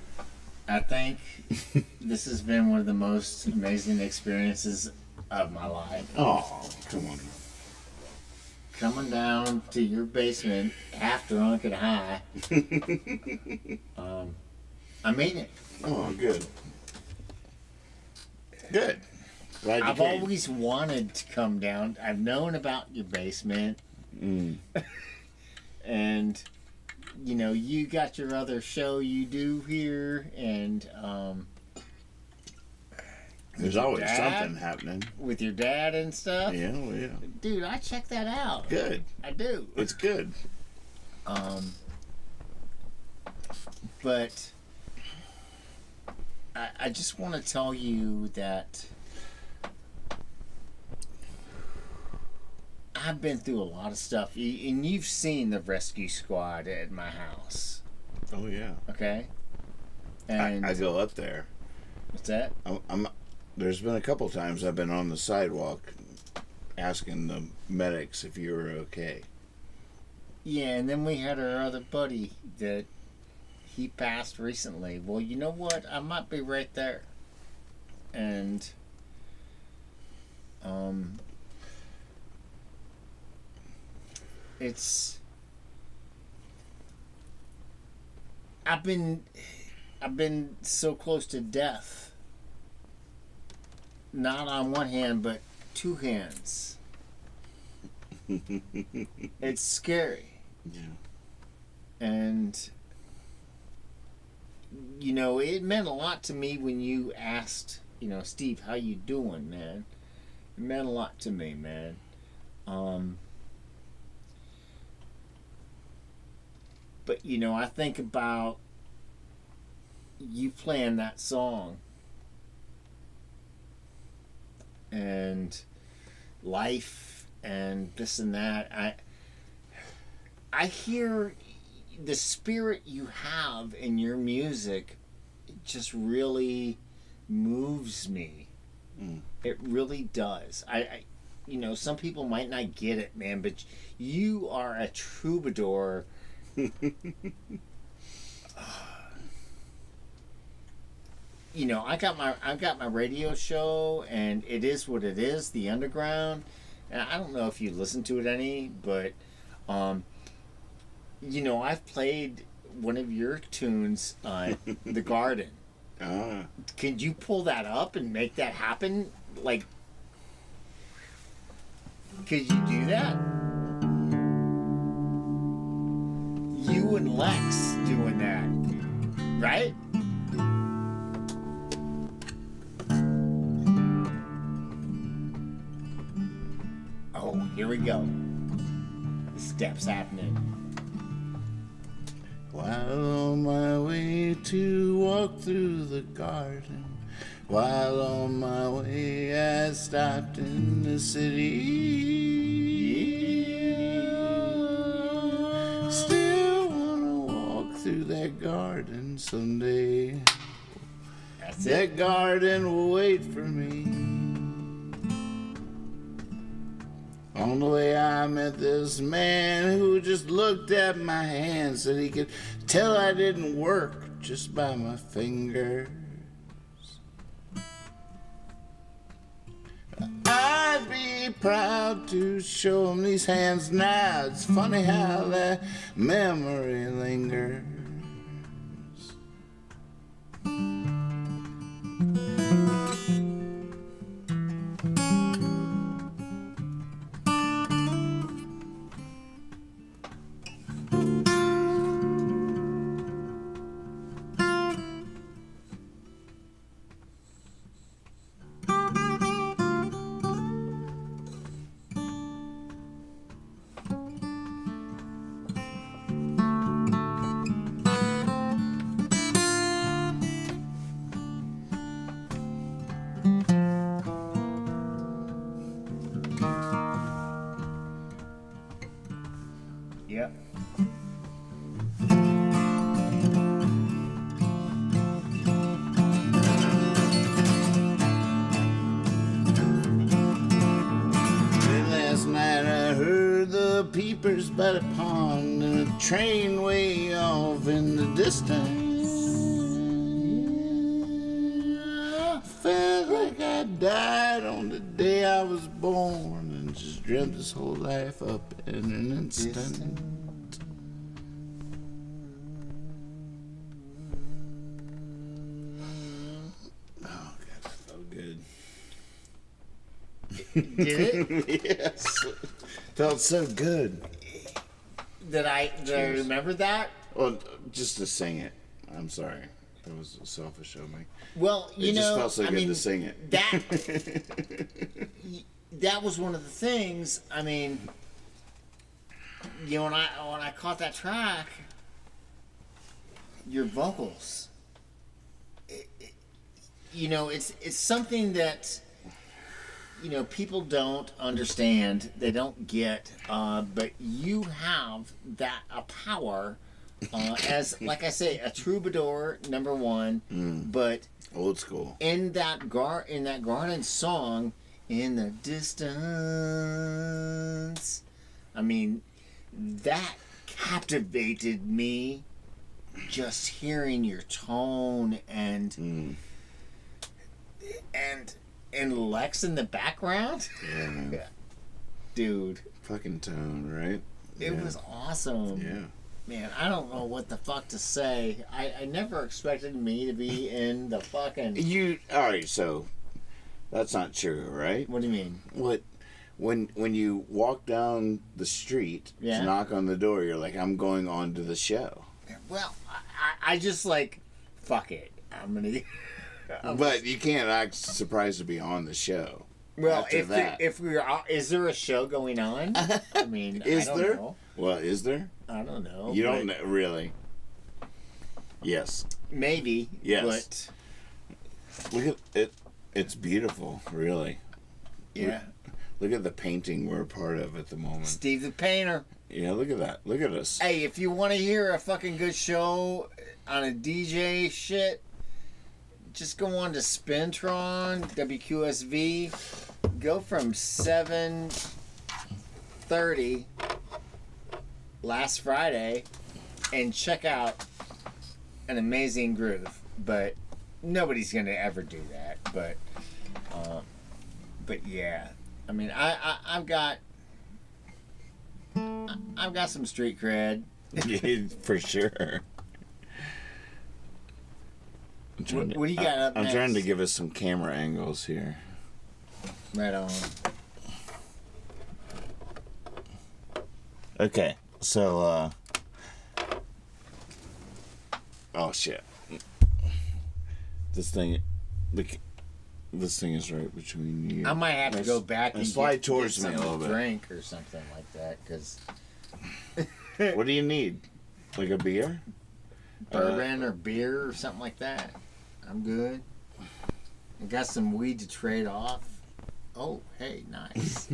I think this has been one of the most amazing experiences of my life. Oh, come on. Coming down to your basement, half drunk and high. I mean it. Oh, good. Good. Glad you I've came. always wanted to come down. I've known about your basement. And, you know, you got your other show you do here. And, there's always something happening. with your dad and stuff. Yeah, well, yeah. Dude, I check that out. Good. I do. It's good. But I just want to tell you that I've been through a lot of stuff, and you've seen the rescue squad at my house. Oh, yeah. Okay? And I go up there. what's that? There's been a couple times I've been on the sidewalk asking the medics if you were okay. Yeah, and then we had our other buddy that he passed recently. Well, you know what? I might be right there. And it's I've been so close to death. Not on one hand, but two hands. It's scary. Yeah. And you know, it meant a lot to me when you asked, you know, Steve, how you doing, man? It meant a lot to me, man. But you know, I think about you playing that song and life and this and that. I hear the spirit you have in your music. It just really moves me. It really does. I you know, some people might not get it, man, but you are a troubadour. You know, I've got my radio show, and it is what it is, the Underground. And I don't know if you listen to it any, but you know, I've played one of your tunes, The Garden. Could you pull that up and make that happen? Like, could you do that? You and Lex doing that, right? Oh, here we go. The steps happening. While on my way to walk through the garden, while on my way I stopped in the city. Still wanna walk through that garden someday. That's That it. garden will wait for me. On the way I met this man who just looked at my hand, said he could tell I didn't work just by my fingers. I'd be proud to show him these hands now. It's funny how that memory lingers. Yep. peepers by the pond and a train way off in the distance. I felt like I died on the day I was born and just dreamt this whole life up in an instant. Oh, God, that felt good. Did it? Yes. Felt so good. Did I remember that? Well, just to sing it. I'm sorry. That was selfish of me. Well, It just felt so good to sing it. That was one of the things. I mean, you know, when I caught that track, your vocals. You know, it's something that, you know, people don't understand. They don't get. But you have that power. As, like I say, a troubadour, number one, but Old school. in that garden song, in the distance, I mean, that captivated me. Just hearing your tone and Lex in the background, Yeah, man. dude, Fucking tone, right? it was awesome. Yeah. Man, I don't know what the fuck to say. I never expected me to be in the fucking... Alright, so that's not true, right? What do you mean? What when you walk down the street Yeah. to knock on the door, you're like, I'm going on to the show. Well, I just like, fuck it. I'm gonna... But you can't act surprised to be on the show. Well, after that. if we are... Is there a show going on? I mean, Is I don't there? know. Well, is there? I don't know. You don't know, really. Yes. Maybe. Yes. But, Look at it. It's beautiful, really. yeah. Look at the painting we're a part of at the moment. Steve the Painter. Yeah, look at that. Look at us. Hey, if you want to hear a fucking good show on a DJ shit, just go on to Spintron, WQSV. Go from 7:30 last Friday and check out an amazing groove. But nobody's gonna ever do that. But yeah, I mean, I've got some street cred. For sure. What do you got up I'm next? trying to give us some camera angles here. Right on. Okay, so, oh shit. This thing is right between you. I might have to go back and slide get towards me a some little bit. drink or something like that, because What do you need? Like a beer? bourbon or beer or something like that. I'm good. I got some weed to trade off. Oh, hey, nice.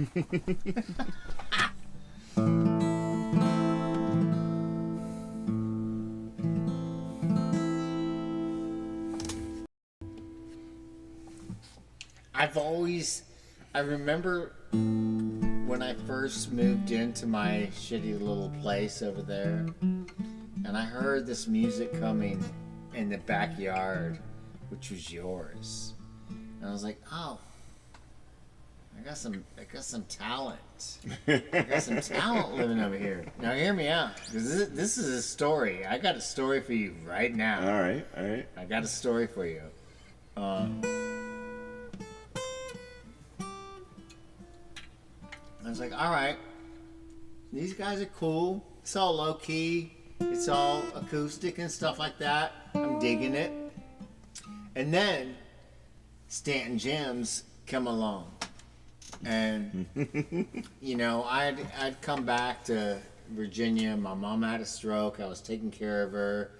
I remember when I first moved into my shitty little place over there, and I heard this music coming in the backyard, which was yours. And I was like, oh, I got some talent. I got some talent living over here. Now hear me out, because this is a story. I got a story for you right now. All right. I got a story for you. I was like, all right, these guys are cool. It's all low key. It's all acoustic and stuff like that. I'm digging it. And then Stanton Gems come along. And, you know, I'd come back to Virginia. My mom had a stroke. I was taking care of her.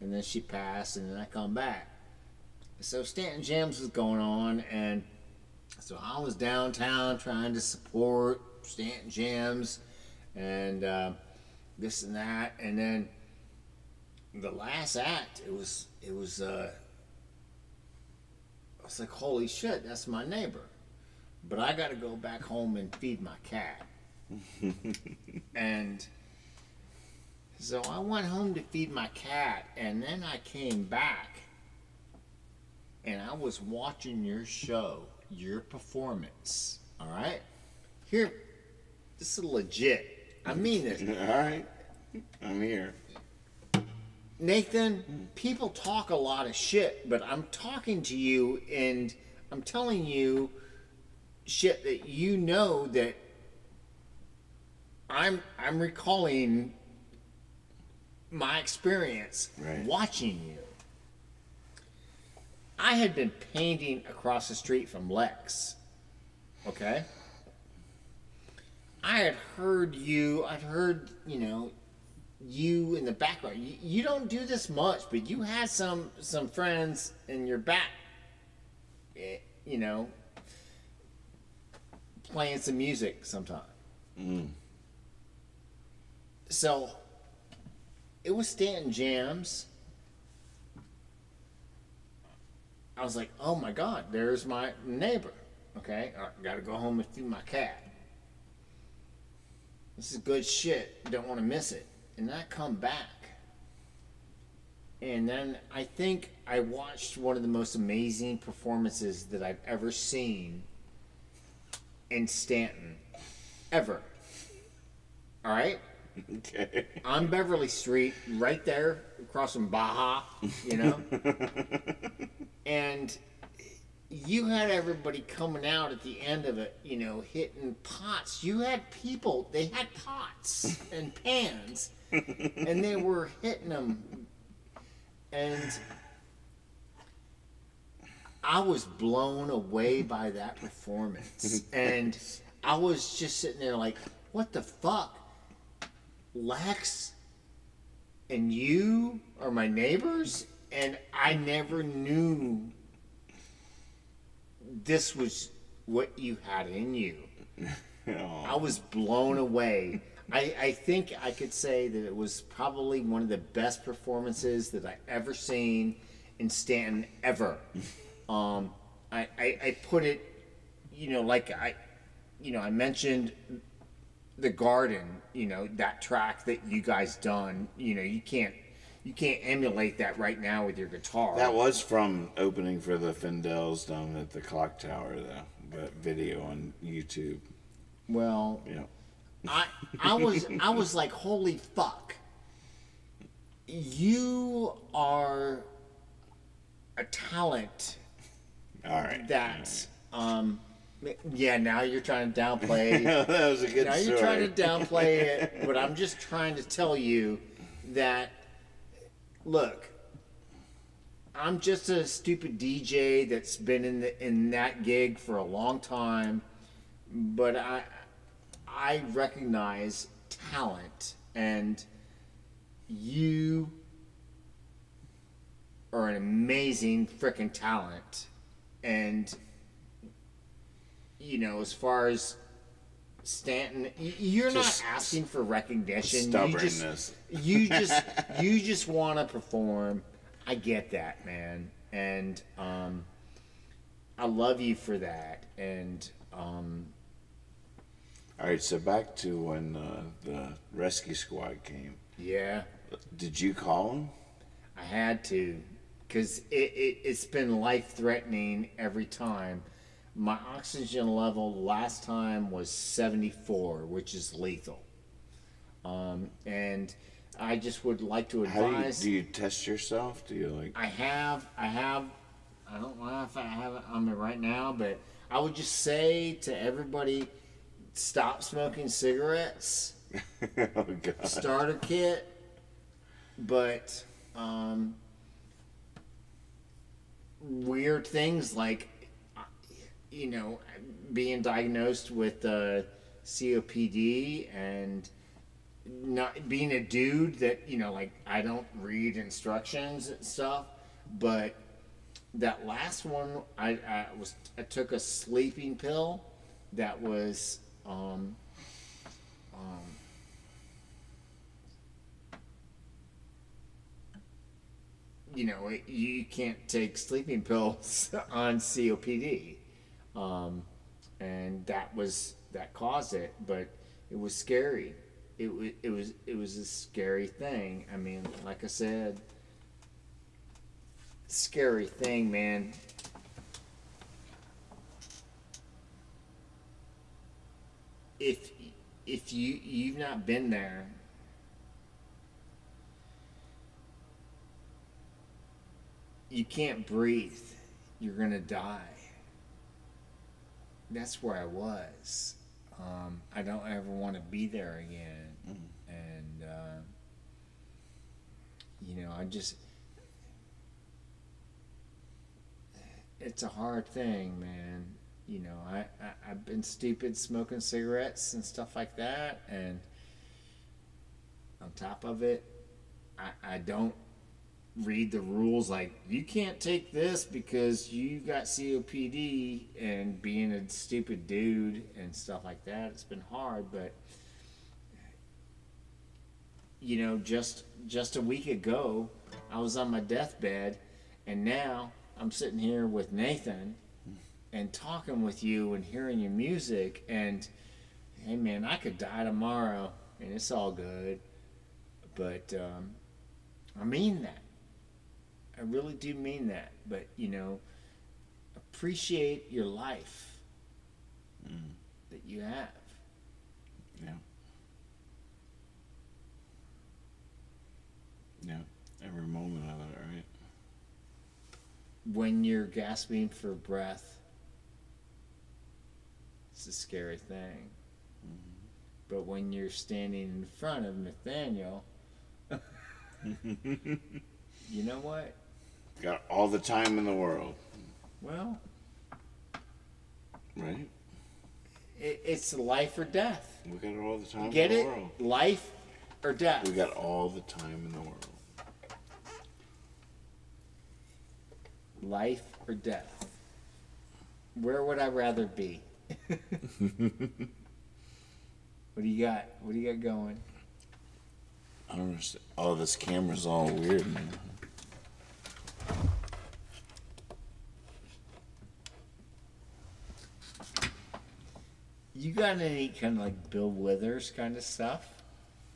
And then she passed, and then I come back. So Stanton Gems was going on, and so I was downtown trying to support Stanton Gems and this and that. And then the last act, I was like, holy shit, that's my neighbor. But I got to go back home and feed my cat. And so I went home to feed my cat, and then I came back, and I was watching your show, your performance. All right? Here, this is legit. I mean this. All right. I'm here. Nathan, people talk a lot of shit, but I'm talking to you and I'm telling you shit that you know that I'm recalling my experience watching you. I had been painting across the street from Lex. Okay? I'd heard, you know, you in the background. You don't do this much, but you had some friends in your back, you know, playing some music sometime. So it was Stanton Jams. I was like, oh my God, there's my neighbor. Okay, I gotta go home and feed my cat. This is good shit. Don't want to miss it. And I come back. And then I think I watched one of the most amazing performances that I've ever seen in Stanton. Ever. All right? Okay. On Beverly Street, right there, across from Baja, you know? And you had everybody coming out at the end of it, you know, hitting pots. You had people, they had pots and pans, and they were hitting them. And I was blown away by that performance. And I was just sitting there like, what the fuck? Lex and you are my neighbors? And I never knew this was what you had in you. I was blown away. I think I could say that it was probably one of the best performances that I ever seen in Stanton ever. I put it, you know, like I mentioned the Garden, you know, that track that you guys done. You know, you can't emulate that right now with your guitar. That was from opening for the Findels down at the Clock Tower, though. That video on YouTube. Well, yeah. I was like, holy fuck. You are a talent. All right. That, yeah, now you're trying to downplay. That was a good now story. You're trying to downplay it, but I'm just trying to tell you that, look, I'm just a stupid DJ that's been in that gig for a long time, but I recognize talent, and you are an amazing freaking talent. And you know, as far as Stanton, you're not asking for recognition. Stubbornness. You just want to perform. I get that, man, and I love you for that. And all right, so back to when the rescue squad came. Yeah. Did you call them? I had to, because it's been life-threatening every time. My oxygen level last time was 74, which is lethal. And I just would like to advise. Do you test yourself? Do you like? I have. I don't know if I have it on me right now, but I would just say to everybody, stop smoking cigarettes. Oh God. Starter kit. But weird things like, you know, being diagnosed with COPD and not being a dude that, you know, like, I don't read instructions and stuff. But that last one, I took a sleeping pill that was you know, you can't take sleeping pills on COPD, and that caused it. But it was scary. It was a scary thing. I mean, like I said, scary thing, man. If you've not been there, you can't breathe. You're gonna die. That's where I was. I don't ever want to be there again. And I just, it's a hard thing, man. I've been stupid smoking cigarettes and stuff like that, and on top of it, I don't read the rules like you can't take this because you got COPD, and being a stupid dude and stuff like that. It's been hard, but just a week ago I was on my deathbed, and now I'm sitting here with Nathan and talking with you and hearing your music, and hey man, I could die tomorrow and it's all good, but I mean that. I really do mean that. But, appreciate your life that you have. Yeah. Yeah. Every moment of it, right? When you're gasping for breath, it's a scary thing. But when you're standing in front of Nathaniel, you know what? Got all the time in the world. Well, right? It's life or death. We got all the time Get in the it? world. Life or death. We got all the time in the world. Life or death. Where would I rather be? What do you got? What do you got going? I don't understand. Oh, this camera's all weird, man. You got any kind of like Bill Withers kind of stuff?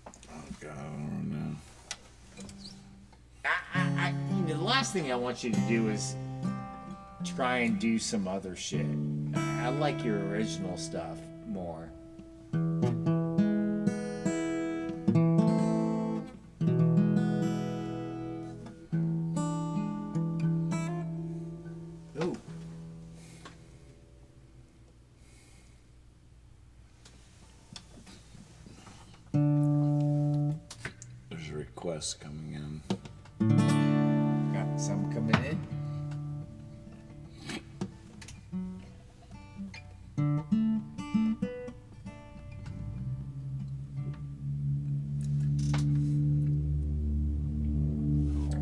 Oh God, I don't know. The last thing I want you to do is try and do some other shit. I like your original stuff more. Ooh. There's a request coming in. Got some coming in.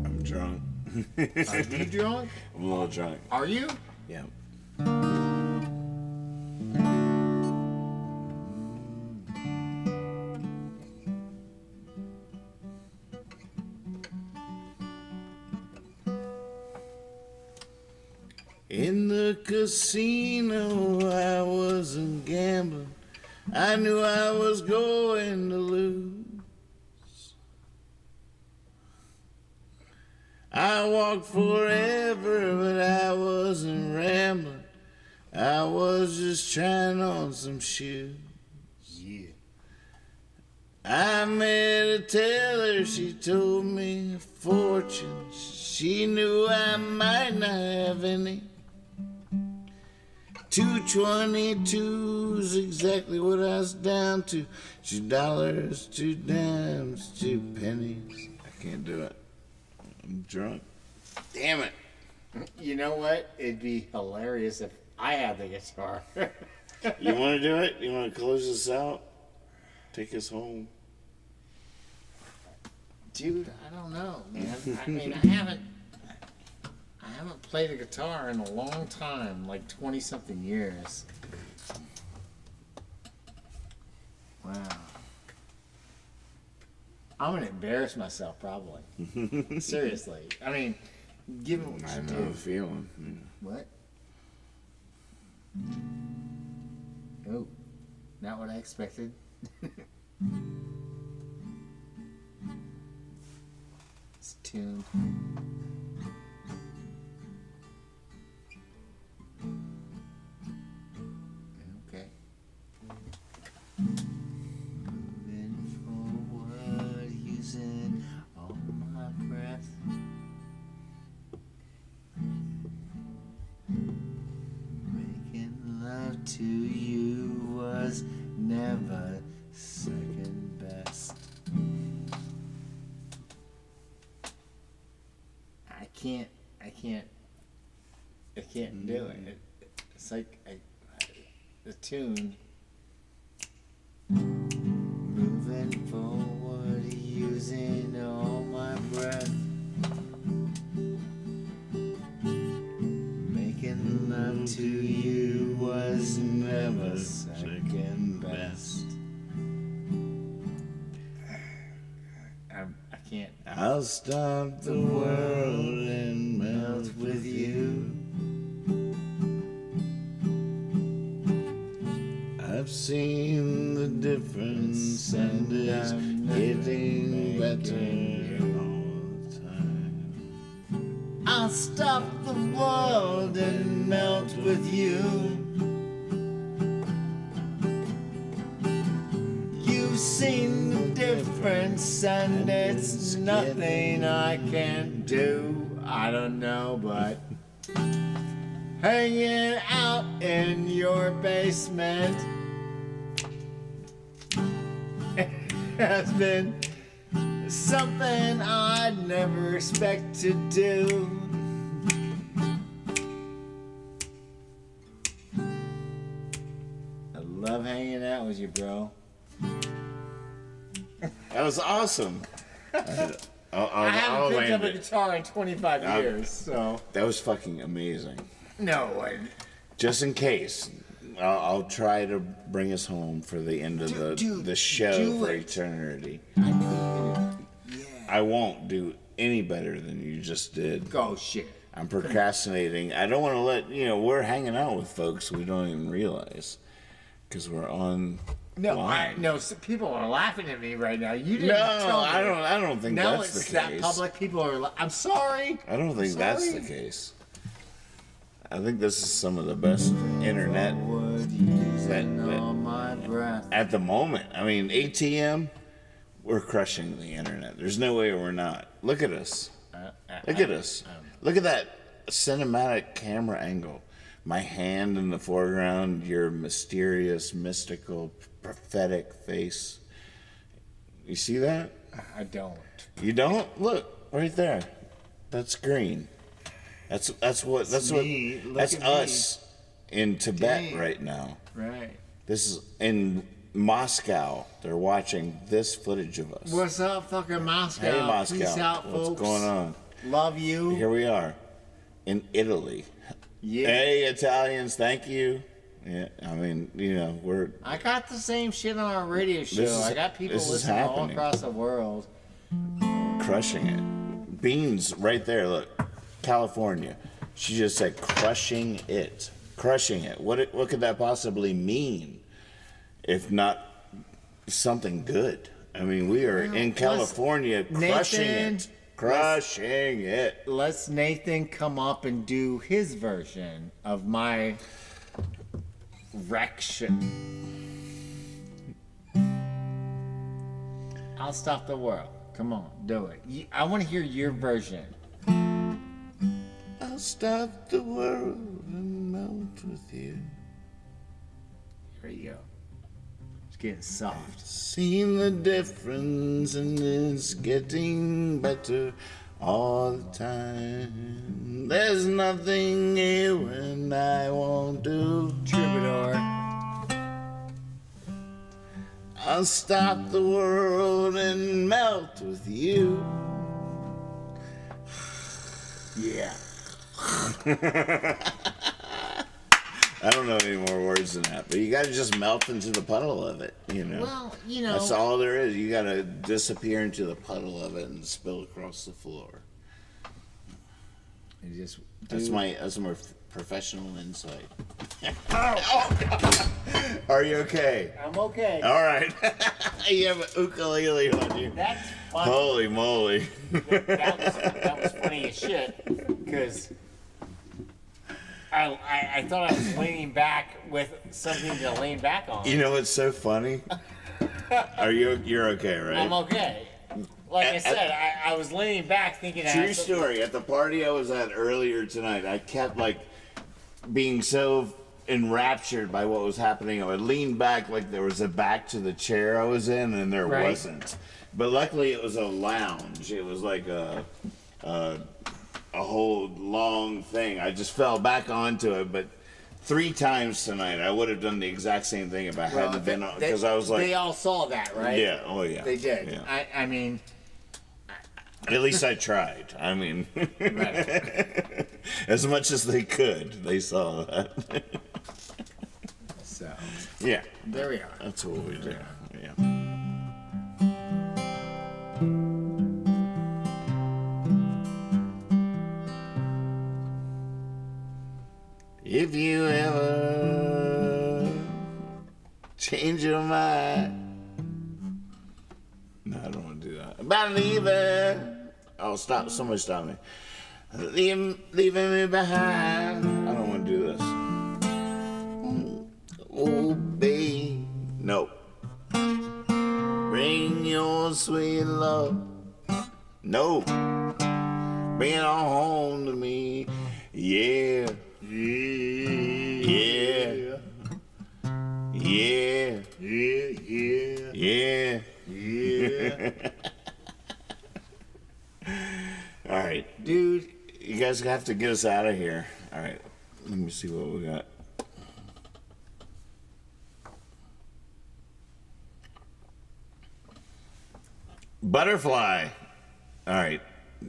I'm drunk. Are you drunk? I'm a little drunk. Are you? Yeah. In the casino, I wasn't gambling. I knew I was going to lose. I walked forever, but I wasn't rambling. I was just trying on some shoes. Yeah. I met a teller, she told me a fortune. She knew I might not have any. 2.22's exactly what I was down to. $2, 2 dimes, 2 pennies. I can't do it. I'm drunk. Damn it. You know what? It'd be hilarious if I had the guitar. You want to do it? You want to close this out? Take us home. Dude, I don't know, man. I mean, I haven't played a guitar in a long time, like 20-something years. Wow. I'm gonna embarrass myself, probably. Seriously. I mean, given what I you know do. the feeling. What? Oh, not what I expected. It's tuned. Okay. Moving forward, using all my breath. Making love to you was never second best. I can't do it. It's like the tune. Moving forward, using all my breath. Making love to you was never second best. I can't. I'll stop the world and melt with you. I've seen the difference and it's getting better all the time. I'll stop the world and melt with you. You've seen the difference and it's nothing I can do. I don't know, but hanging out in your basement has been something I'd never expect to do. I love hanging out with you, bro. That was awesome. I haven't picked up a guitar in 25 years, so. That was fucking amazing. No, Just in case, I'll try to bring us home for the end of the show for eternity. I know you do. Yeah. I won't do any better than you just did. Go shit. I'm procrastinating. I don't want to let, we're hanging out with folks we don't even realize. Because we're on so people are laughing at me right now. You didn't tell me. I don't think now that's the it's case. that public. People are. I'm sorry. I don't think that's the case. I think this is some of the best internet at the moment. I mean, ATM, we're crushing the internet. There's no way we're not. Look at us. Look at us. Look at that cinematic camera angle. My hand in the foreground, your mysterious, mystical, prophetic face. You see that? I don't. You don't? Look, right there. That's green. That's us in Tibet right now. Right. This is in Moscow. They're watching this footage of us. What's up, fucking Moscow? Hey, Moscow. Peace out, folks. What's going on? Love you. Here we are in Italy. Yeah. Hey, Italians, thank you. Yeah, I mean, we're... I got the same shit on our radio show. I got people listening all across the world. Crushing it. Beans right there, look. California. She just said crushing it. Crushing it. What could that possibly mean if not something good? I mean, we are in California crushing it. Crushing it. Let's Nathan come up and do his version of my rection. I'll stop the world. Come on, do it. I want to hear your version. I'll stop the world and melt with you. Here you go. It's getting soft. Seen the difference and it's getting better all the time. There's nothing you and I won't do. Troubadour. I'll stop the world and melt with you. Yeah. I don't know any more words than that, but you gotta just melt into the puddle of it, Well, That's all there is. You gotta disappear into the puddle of it and spill across the floor. Just That's my professional insight. Oh, God. Are you okay? I'm okay. All right. You have an ukulele on you. That's funny. Holy moly. That was funny as shit, because I thought I was leaning back with something to lean back on. You know what's so funny? You're okay, right? I'm okay. Like I said, I was leaning back thinking... True story. At the party I was at earlier tonight, I kept, like, being so enraptured by what was happening. I would lean back like there was a back to the chair I was in, and there wasn't. But luckily it was a lounge. It was like a whole long thing. I just fell back onto it, but 3 times tonight I would have done the exact same thing if I hadn't been on, because I was like... They all saw that, right? Yeah, oh yeah. They did. Yeah. I mean... At least I tried. I mean... Right. As much as they could, they saw that. So... Yeah. There we are. That's what we do. Yeah. If you ever change your mind. No, I don't want to do that. About leaving. Oh, stop. Somebody stop me. Leaving me behind. I don't want to do this. Oh, babe. No. Bring your sweet love. No. Bring it on home to me. Yeah. Yeah. Yeah. Yeah. Yeah. Yeah. All right. Dude, you guys have to get us out of here. All right. Let me see what we got. Butterfly. All right.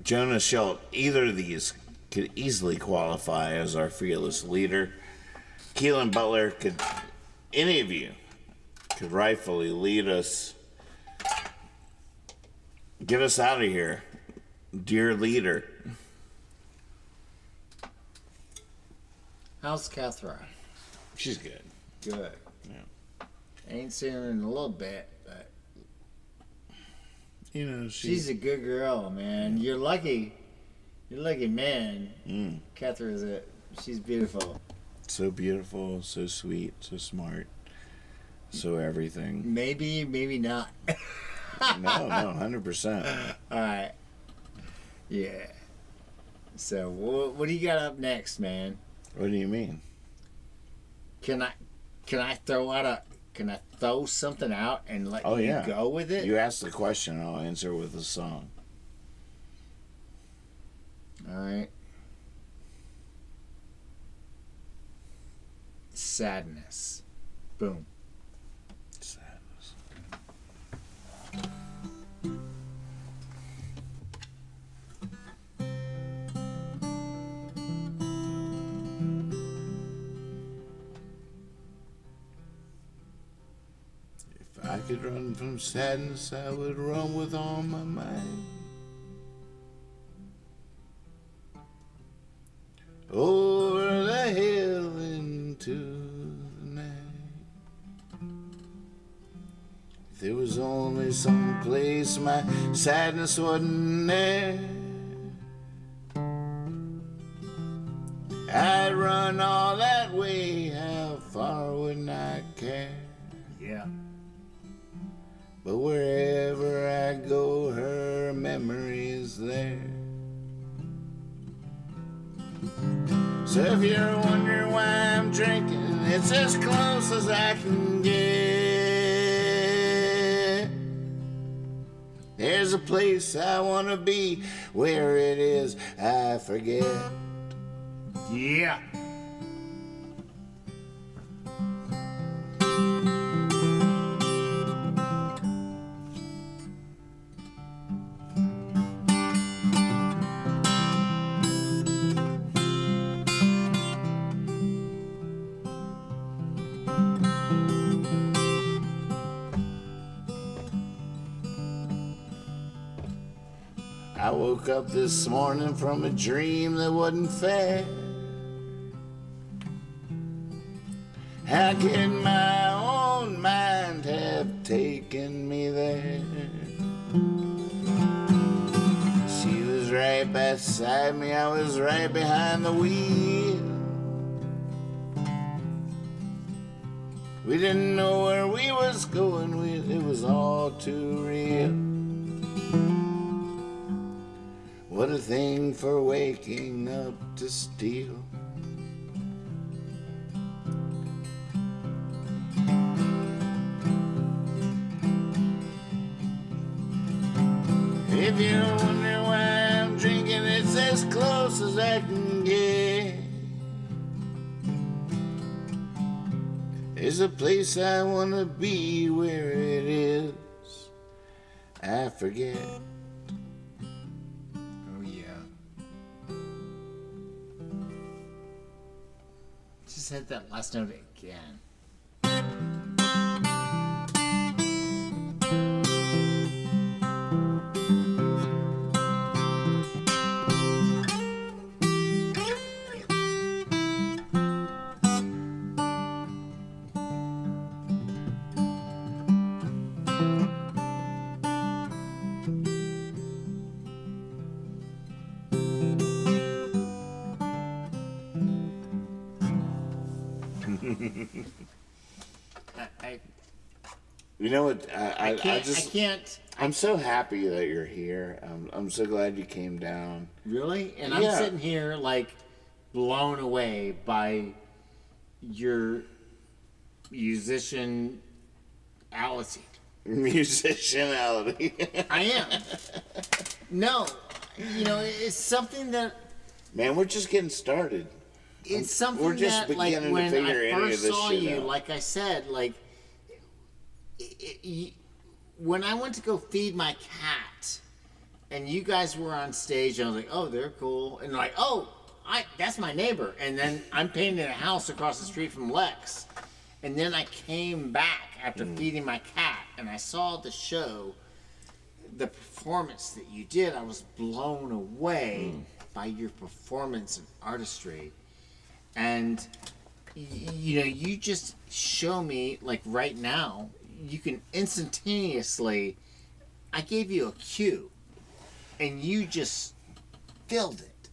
Jonas Schultz. Either of these could easily qualify as our fearless leader. Keelan Butler could, any of you could rightfully lead us, get us out of here, dear leader. How's Catherine? She's good. Good. Yeah. Ain't seen her in a little bit, but You know, she's a good girl, man. You're lucky. You're lucky, man. Catherine is she's beautiful. so beautiful, so sweet, so smart, so everything. Maybe, maybe not. No, 100%. All right. Yeah. So, what do you got up next, man? What do you mean? Can I throw something out and let you yeah. go with it? You ask the question, I'll answer with a song. All right. Sadness. Boom. Sadness. If I could run from sadness, I would run with all my might. Over the hill into the night. If there was only some place my sadness wasn't there, I'd run all that way, how far wouldn't I care? Yeah. But wherever I go, her memory is there. So if you're wondering why I'm drinking, it's as close as I can get. There's a place I want to be, where it is I forget. Yeah. I woke up this morning from a dream that wasn't fair. How can my own mind have taken me there? She was right beside me, I was right behind the wheel. We didn't know where we was going, it was all too real. What a thing for waking up to steal. If you wonder why I'm drinking, it's as close as I can get. There's a place I wanna be, where it is, I forget. Oh yeah. Just hit that last note again. You know what? I can't. I'm so happy that you're here. I'm so glad you came down. Really? And Yeah. I'm sitting here like blown away by your musicianality. Musicianality. I am. No, it's something that Man, we're just getting started. it's something We're just that like beginning to when figure I any of first this saw shit you, out. like I said, like when I went to go feed my cat, and you guys were on stage, and I was like, oh, they're cool, and like, oh, that's my neighbor, and then I'm painting a house across the street from Lex, and then I came back after feeding my cat, and I saw the show, the performance that you did. I was blown away by your performance and artistry, and you just show me, like right now, you can instantaneously, I gave you a cue, and you just filled it.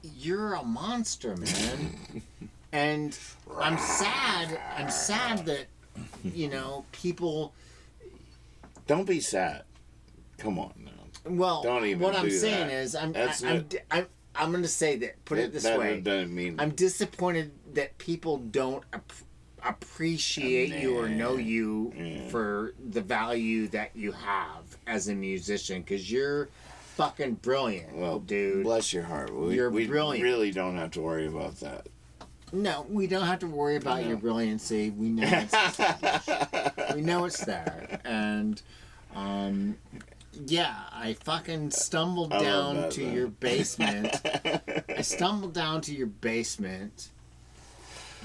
You're a monster, man. And I'm sad that, people... Don't be sad. Come on now. Well, Don't even what I'm do saying that. is, I'm going to say that, put it this That way. doesn't mean... I'm disappointed that people don't appreciate you or know you for the value that you have as a musician, because you're fucking brilliant. Well, dude. Bless your heart. We brilliant. really don't have to worry about that. No, we don't have to worry about your brilliancy. We know it's established. We know it's there. And I fucking stumbled down to your basement. I stumbled down to your basement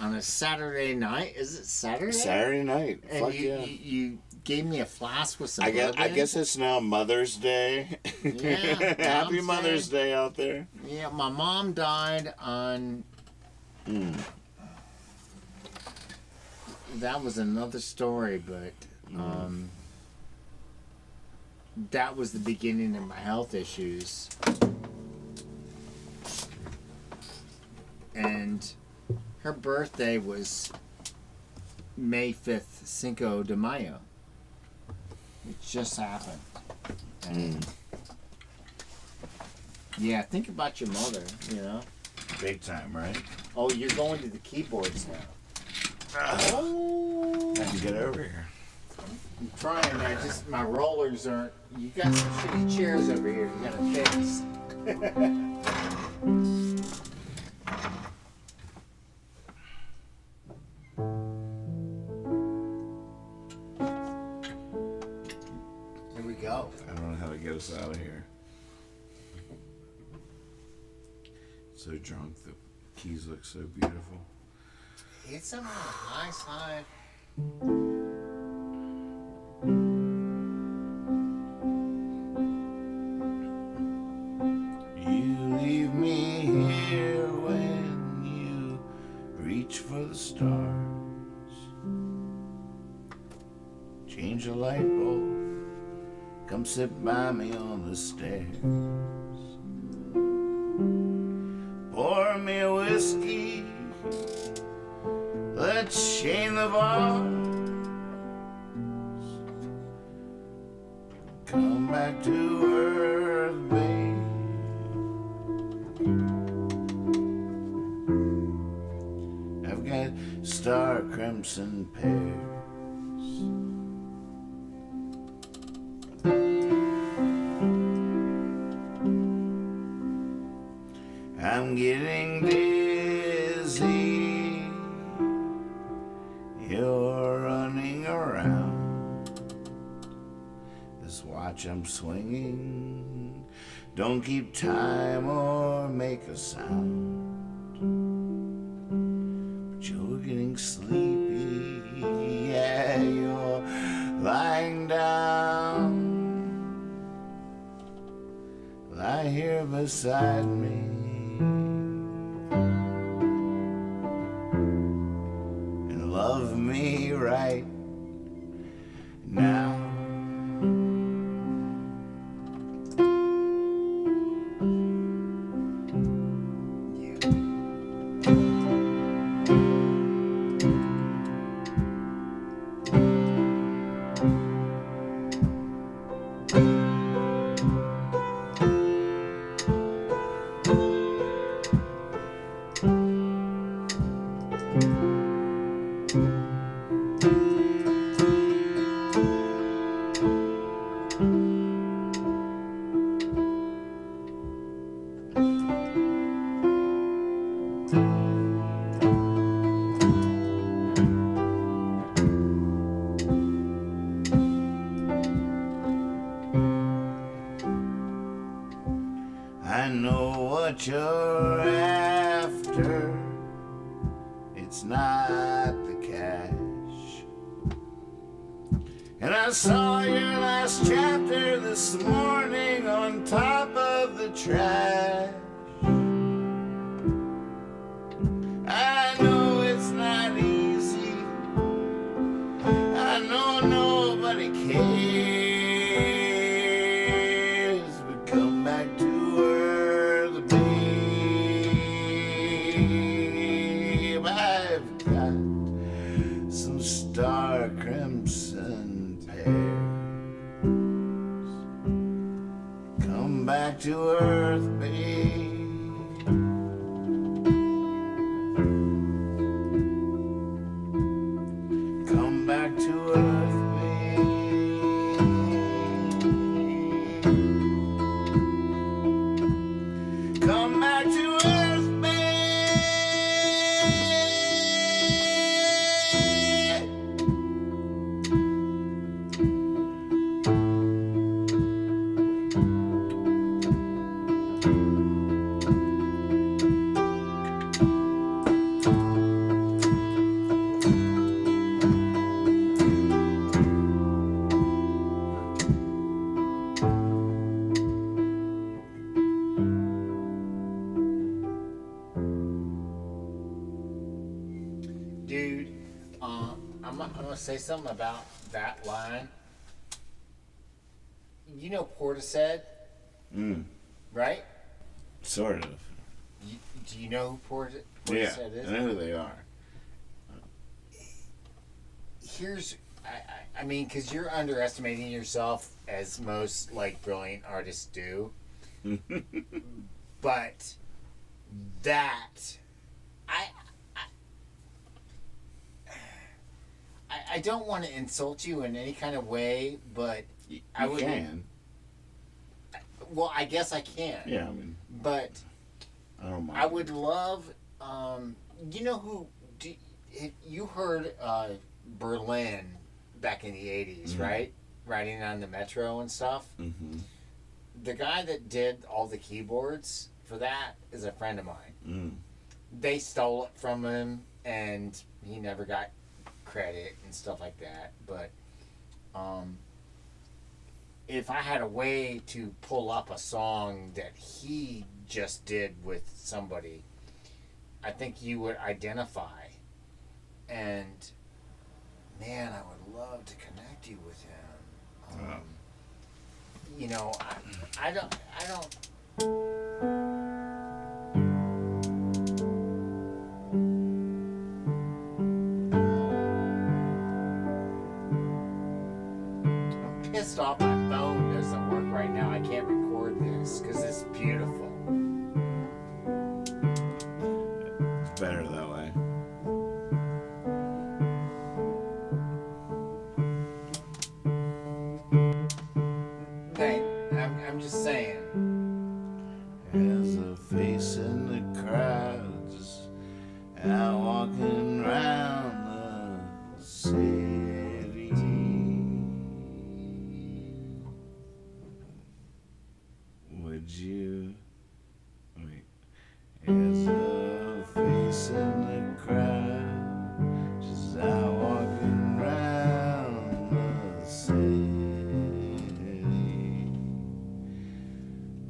on a Saturday night. Is it Saturday? Saturday night. And Fuck yeah. you gave me a flask with some I bourbon. guess it's now Mother's Day. Yeah. Happy Mother's Day out there. Yeah, my mom died on... That was another story, but that was the beginning of my health issues. And her birthday was May 5th, Cinco de Mayo. It just happened. And yeah, think about your mother, Big time, right? Oh, you're going to the keyboards now. Oh, I can get over here. I'm trying. My rollers aren't. You got some shitty chairs over here. You gotta fix. Here we go. I don't know how to get us out of here. So drunk, the keys look so beautiful. It's on a high side. You leave me here when you reach for the stars. change the light bulb. Come sit by me on the stairs. Pour me a whiskey. Let's chain the bars. Come back to earth, babe. I've got Starkrimson Pears. I'm getting dizzy. You're running around. This watch I'm swinging don't keep time or make a sound. But you're getting sleepy. Yeah, you're lying down. Lie here beside me. Love me right now. I know what you're after. It's not the cash. And I saw your last chapter this morning on top of the trash. I know it's not easy. I know nobody cares. But come back to earth, babe. I've got some Starkrimson Pears. Come back to earth, babe. Come back to earth, babe. Come back to earth, babe. Dude, I'm gonna say something about that line. You know Portishead, right? Sort of. Do you know who Yeah, Portishead is? I know who they are. Here's, I mean, because you're underestimating yourself, as most like brilliant artists do. But that, I don't want to insult you in any kind of way, but I would. Can. Well, I guess I can. Yeah, I mean, But I don't mind. I would love. You know who? You heard Berlin back in the '80s, right? Riding on the metro and stuff. Mm-hmm. The guy that did all the keyboards for that is a friend of mine. They stole it from him, and he never got credit and stuff like that. But if I had a way to pull up a song that he just did with somebody, I think you would identify. And man, I would love to connect left you with him. Oh. You know, I don't. I'm pissed off. My phone doesn't work right now. I can't record this because it's beautiful. It's better that way. I'm just saying. There's a face in the crowds out walking round the city. Would you wait? There's a face in the crowd just out walking round the city.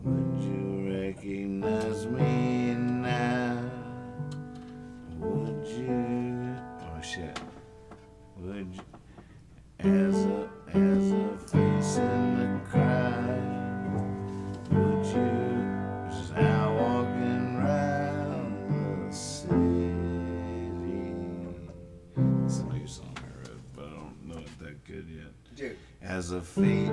Would you recognize me now? Would you? Oh shit. Would you? As a face in the crowd, would you just out walking round the city? It's a new song I wrote, but I don't know it that good yet. Dude. As a face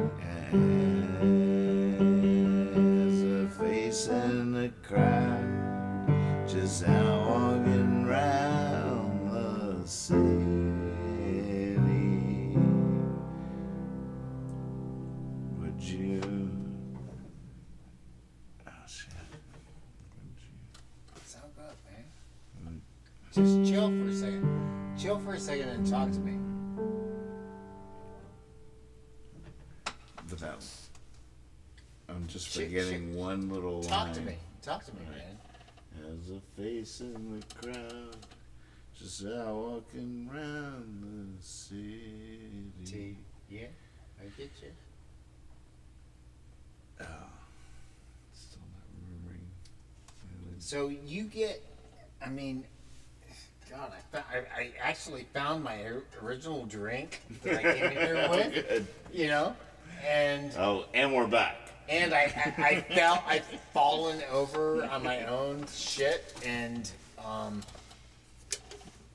in the crowd, just out walking round the city. Would you? Oh shit. Would you? Sound good, man. Just chill for a second. Chill for a second and talk to me. Without. I'm just forgetting one little Talk line. to me. Talk to me, Right. man. As a face in the crowd, just out walking round the city. Yeah, I get you. Oh, still not remembering. So you get, I mean, God, I actually found my original drink that I came in here with, Good. you know, and Oh, and we're back. I've fallen over on my own shit, and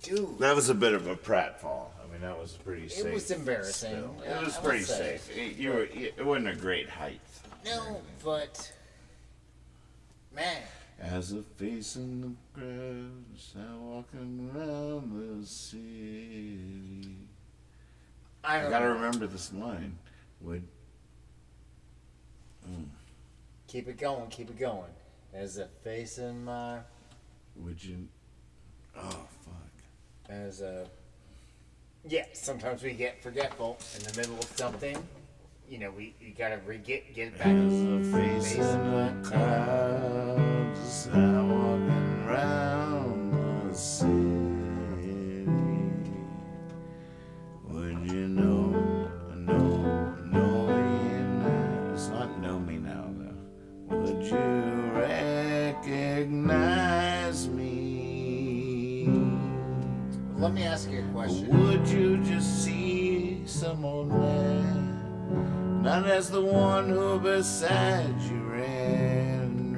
dude, That was a bit of a pratfall. I mean, that was pretty safe. it was embarrassing. Still. Yeah, It was I pretty would say. safe. It wasn't a great height. No, but man, As a face in the crowd, just out walking around the city. I I don't gotta know. remember this line. Keep it going, keep it going. As a face in my, Would you? Oh fuck. as a, yeah. Sometimes we get forgetful in the middle of something. You know, we gotta get it back. As a face in the crowd, just out walking round the city. Would you know me now? It's not know me now though. Would you recognize me? Let me ask you a question. Would you just see someone there? Not as the one who beside you ran,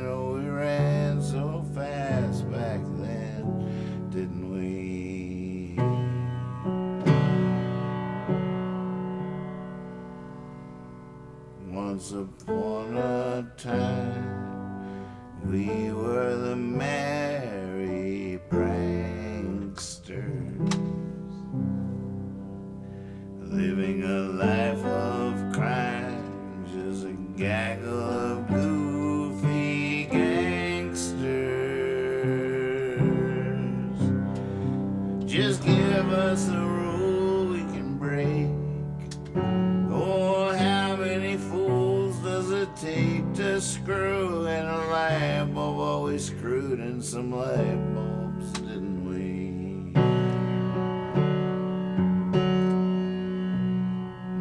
oh we ran so fast back then, didn't we? Once upon a time, we were the merry pranksters, living a life of crime, just a gaggle of goofy gangsters. Just give us a rule we can break. Oh, how many fools does it take to screw in a light bulb? Oh, we screwed in some light bulbs, didn't we?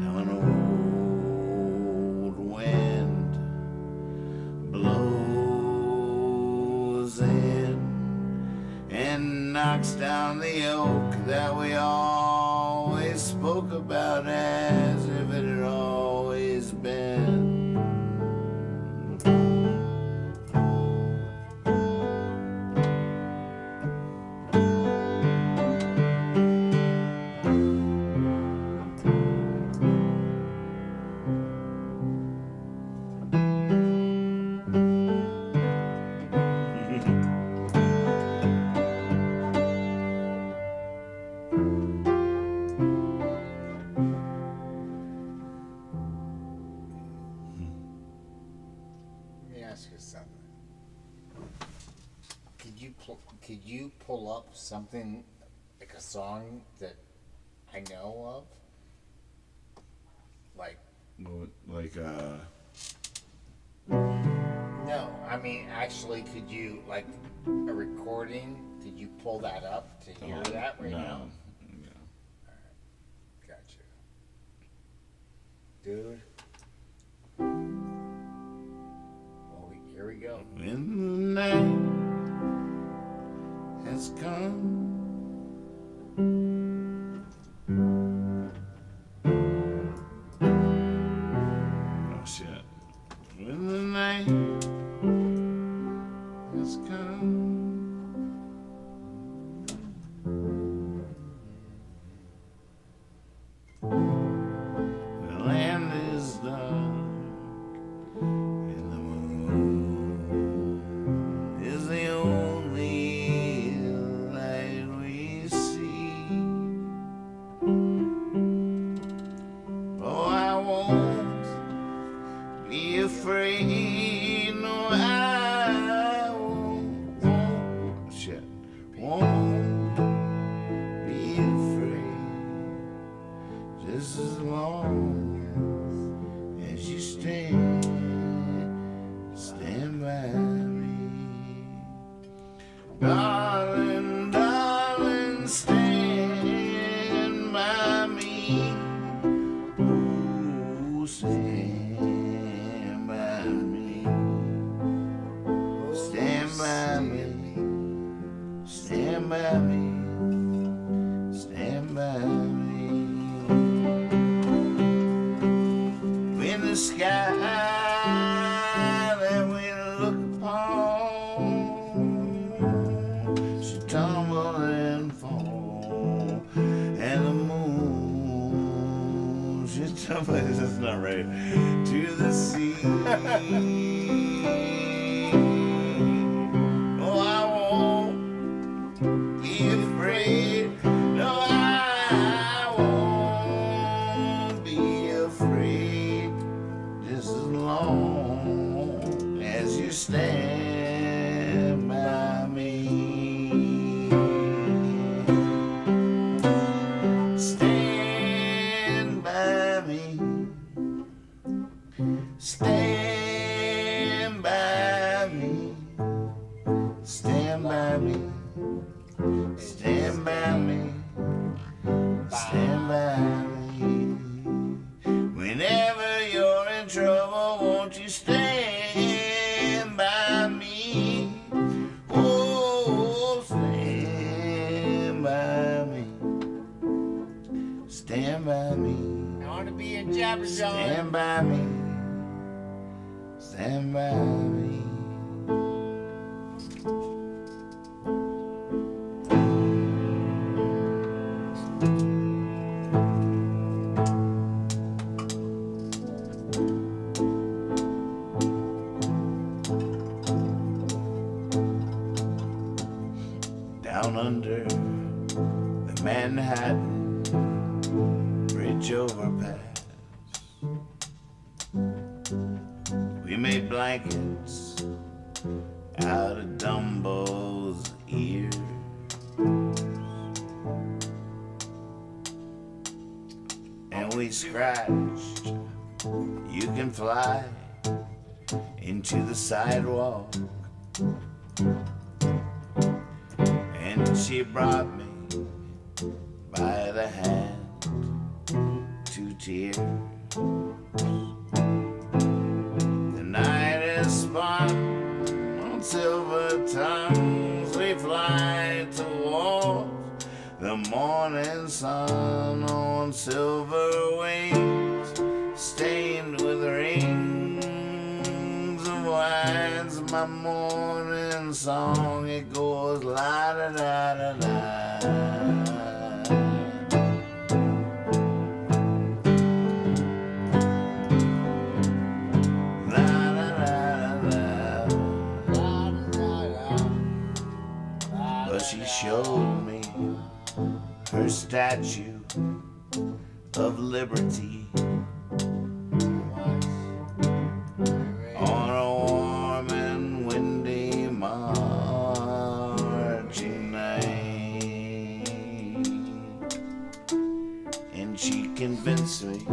Now an old wind blows in and knocks down the oak that we always spoke about as if it had always been. Let me ask you something. Could you pull up something like a song that I know of? Like no, I mean actually, could you like a recording? Could you pull that up to hear that right now? No. Alright, gotcha. Dude. Well, here we go. When the night has come, oh shit. When the night has come, the land is dark and the moon is the only light we see. Oh, I won't be afraid, no, I won't, shit, won't be afraid, just as long as you stand by me. Darling, darling, stand by me. Ooh, stand by me. Stand by me. Stand by me. Stand by me. When the sky that we look upon should tumble and fall, and the moon should tumble, that's not right, to the sea. Oh, I won't be afraid, no, I won't be afraid, just as long as you stand by me. Stand by me. Stand by me. Stand by me. Stand by me. Stand by me. Whenever you're in trouble, won't you stand by me? Oh, stand by me. Stand by me. I want to be in Jabberjaw. Stand by me. Stand by me. Down under the Manhattan Bridge overpass, we made blankets out of DUMBO's ears. And we scratched, you can fly into the sidewalk. And she brought me by the hand to tears. The night is spun on silver tongues. We fly towards the morning sun on on silver wings, stained with rings of wine's my morning song. It goes la da da da da. She showed me her statue of liberty on a warm and windy Marching night, and she convinced me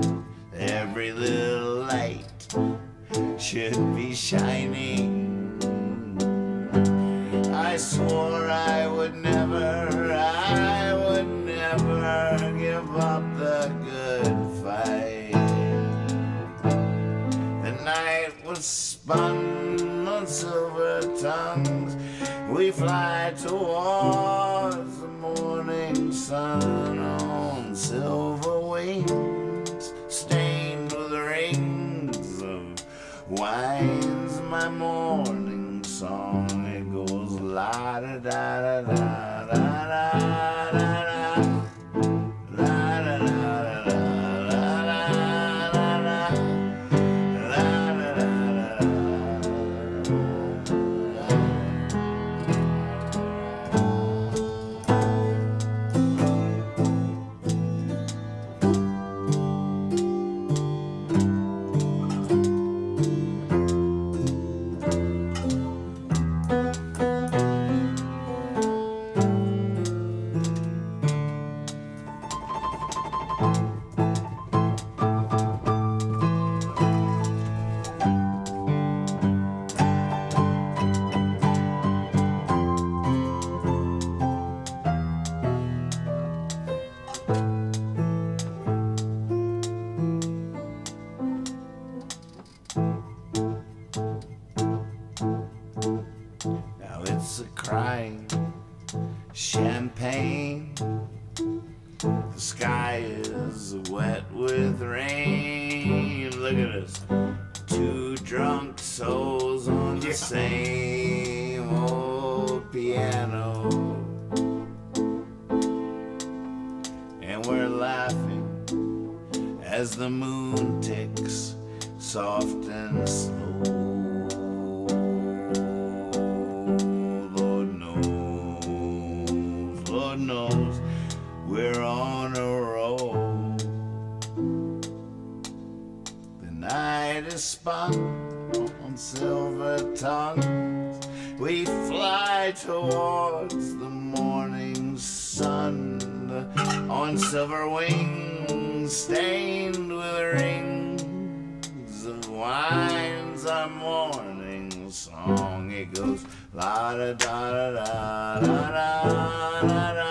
every little light should be shining. I swore I would never give up the good fight. The night was spun on silver tongues. We fly towards the morning sun on silver wings, stained with rings of wine's my morning song. It goes la da da da da da da da da. Crying champagne, the sky is wet with rain. Look at us, two drunk souls on the same old piano, and we're laughing as the moon ticks soft and slow. Knows we're on a roll. The night is spun on silver tongues. We fly towards the morning sun on silver wings, stained with rings of wine's our morning song. It goes la da da da da da da da da.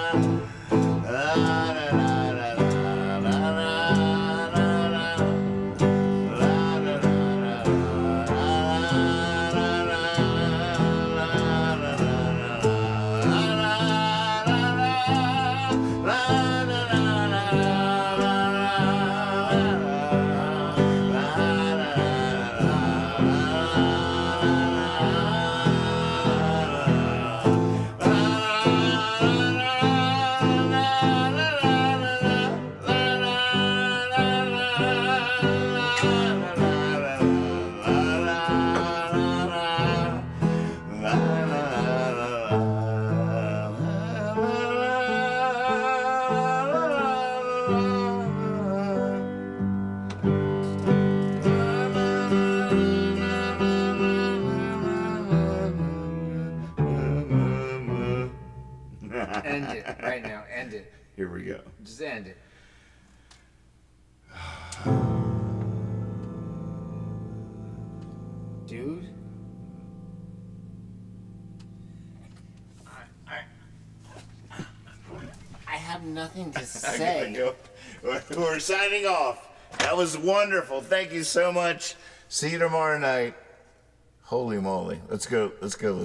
End it right now. End it. Here we go. Just end it. Dude. I have nothing to say. I gotta go. We're signing off. That was wonderful. Thank you so much. See you tomorrow night. Holy moly. Let's go. Let's go.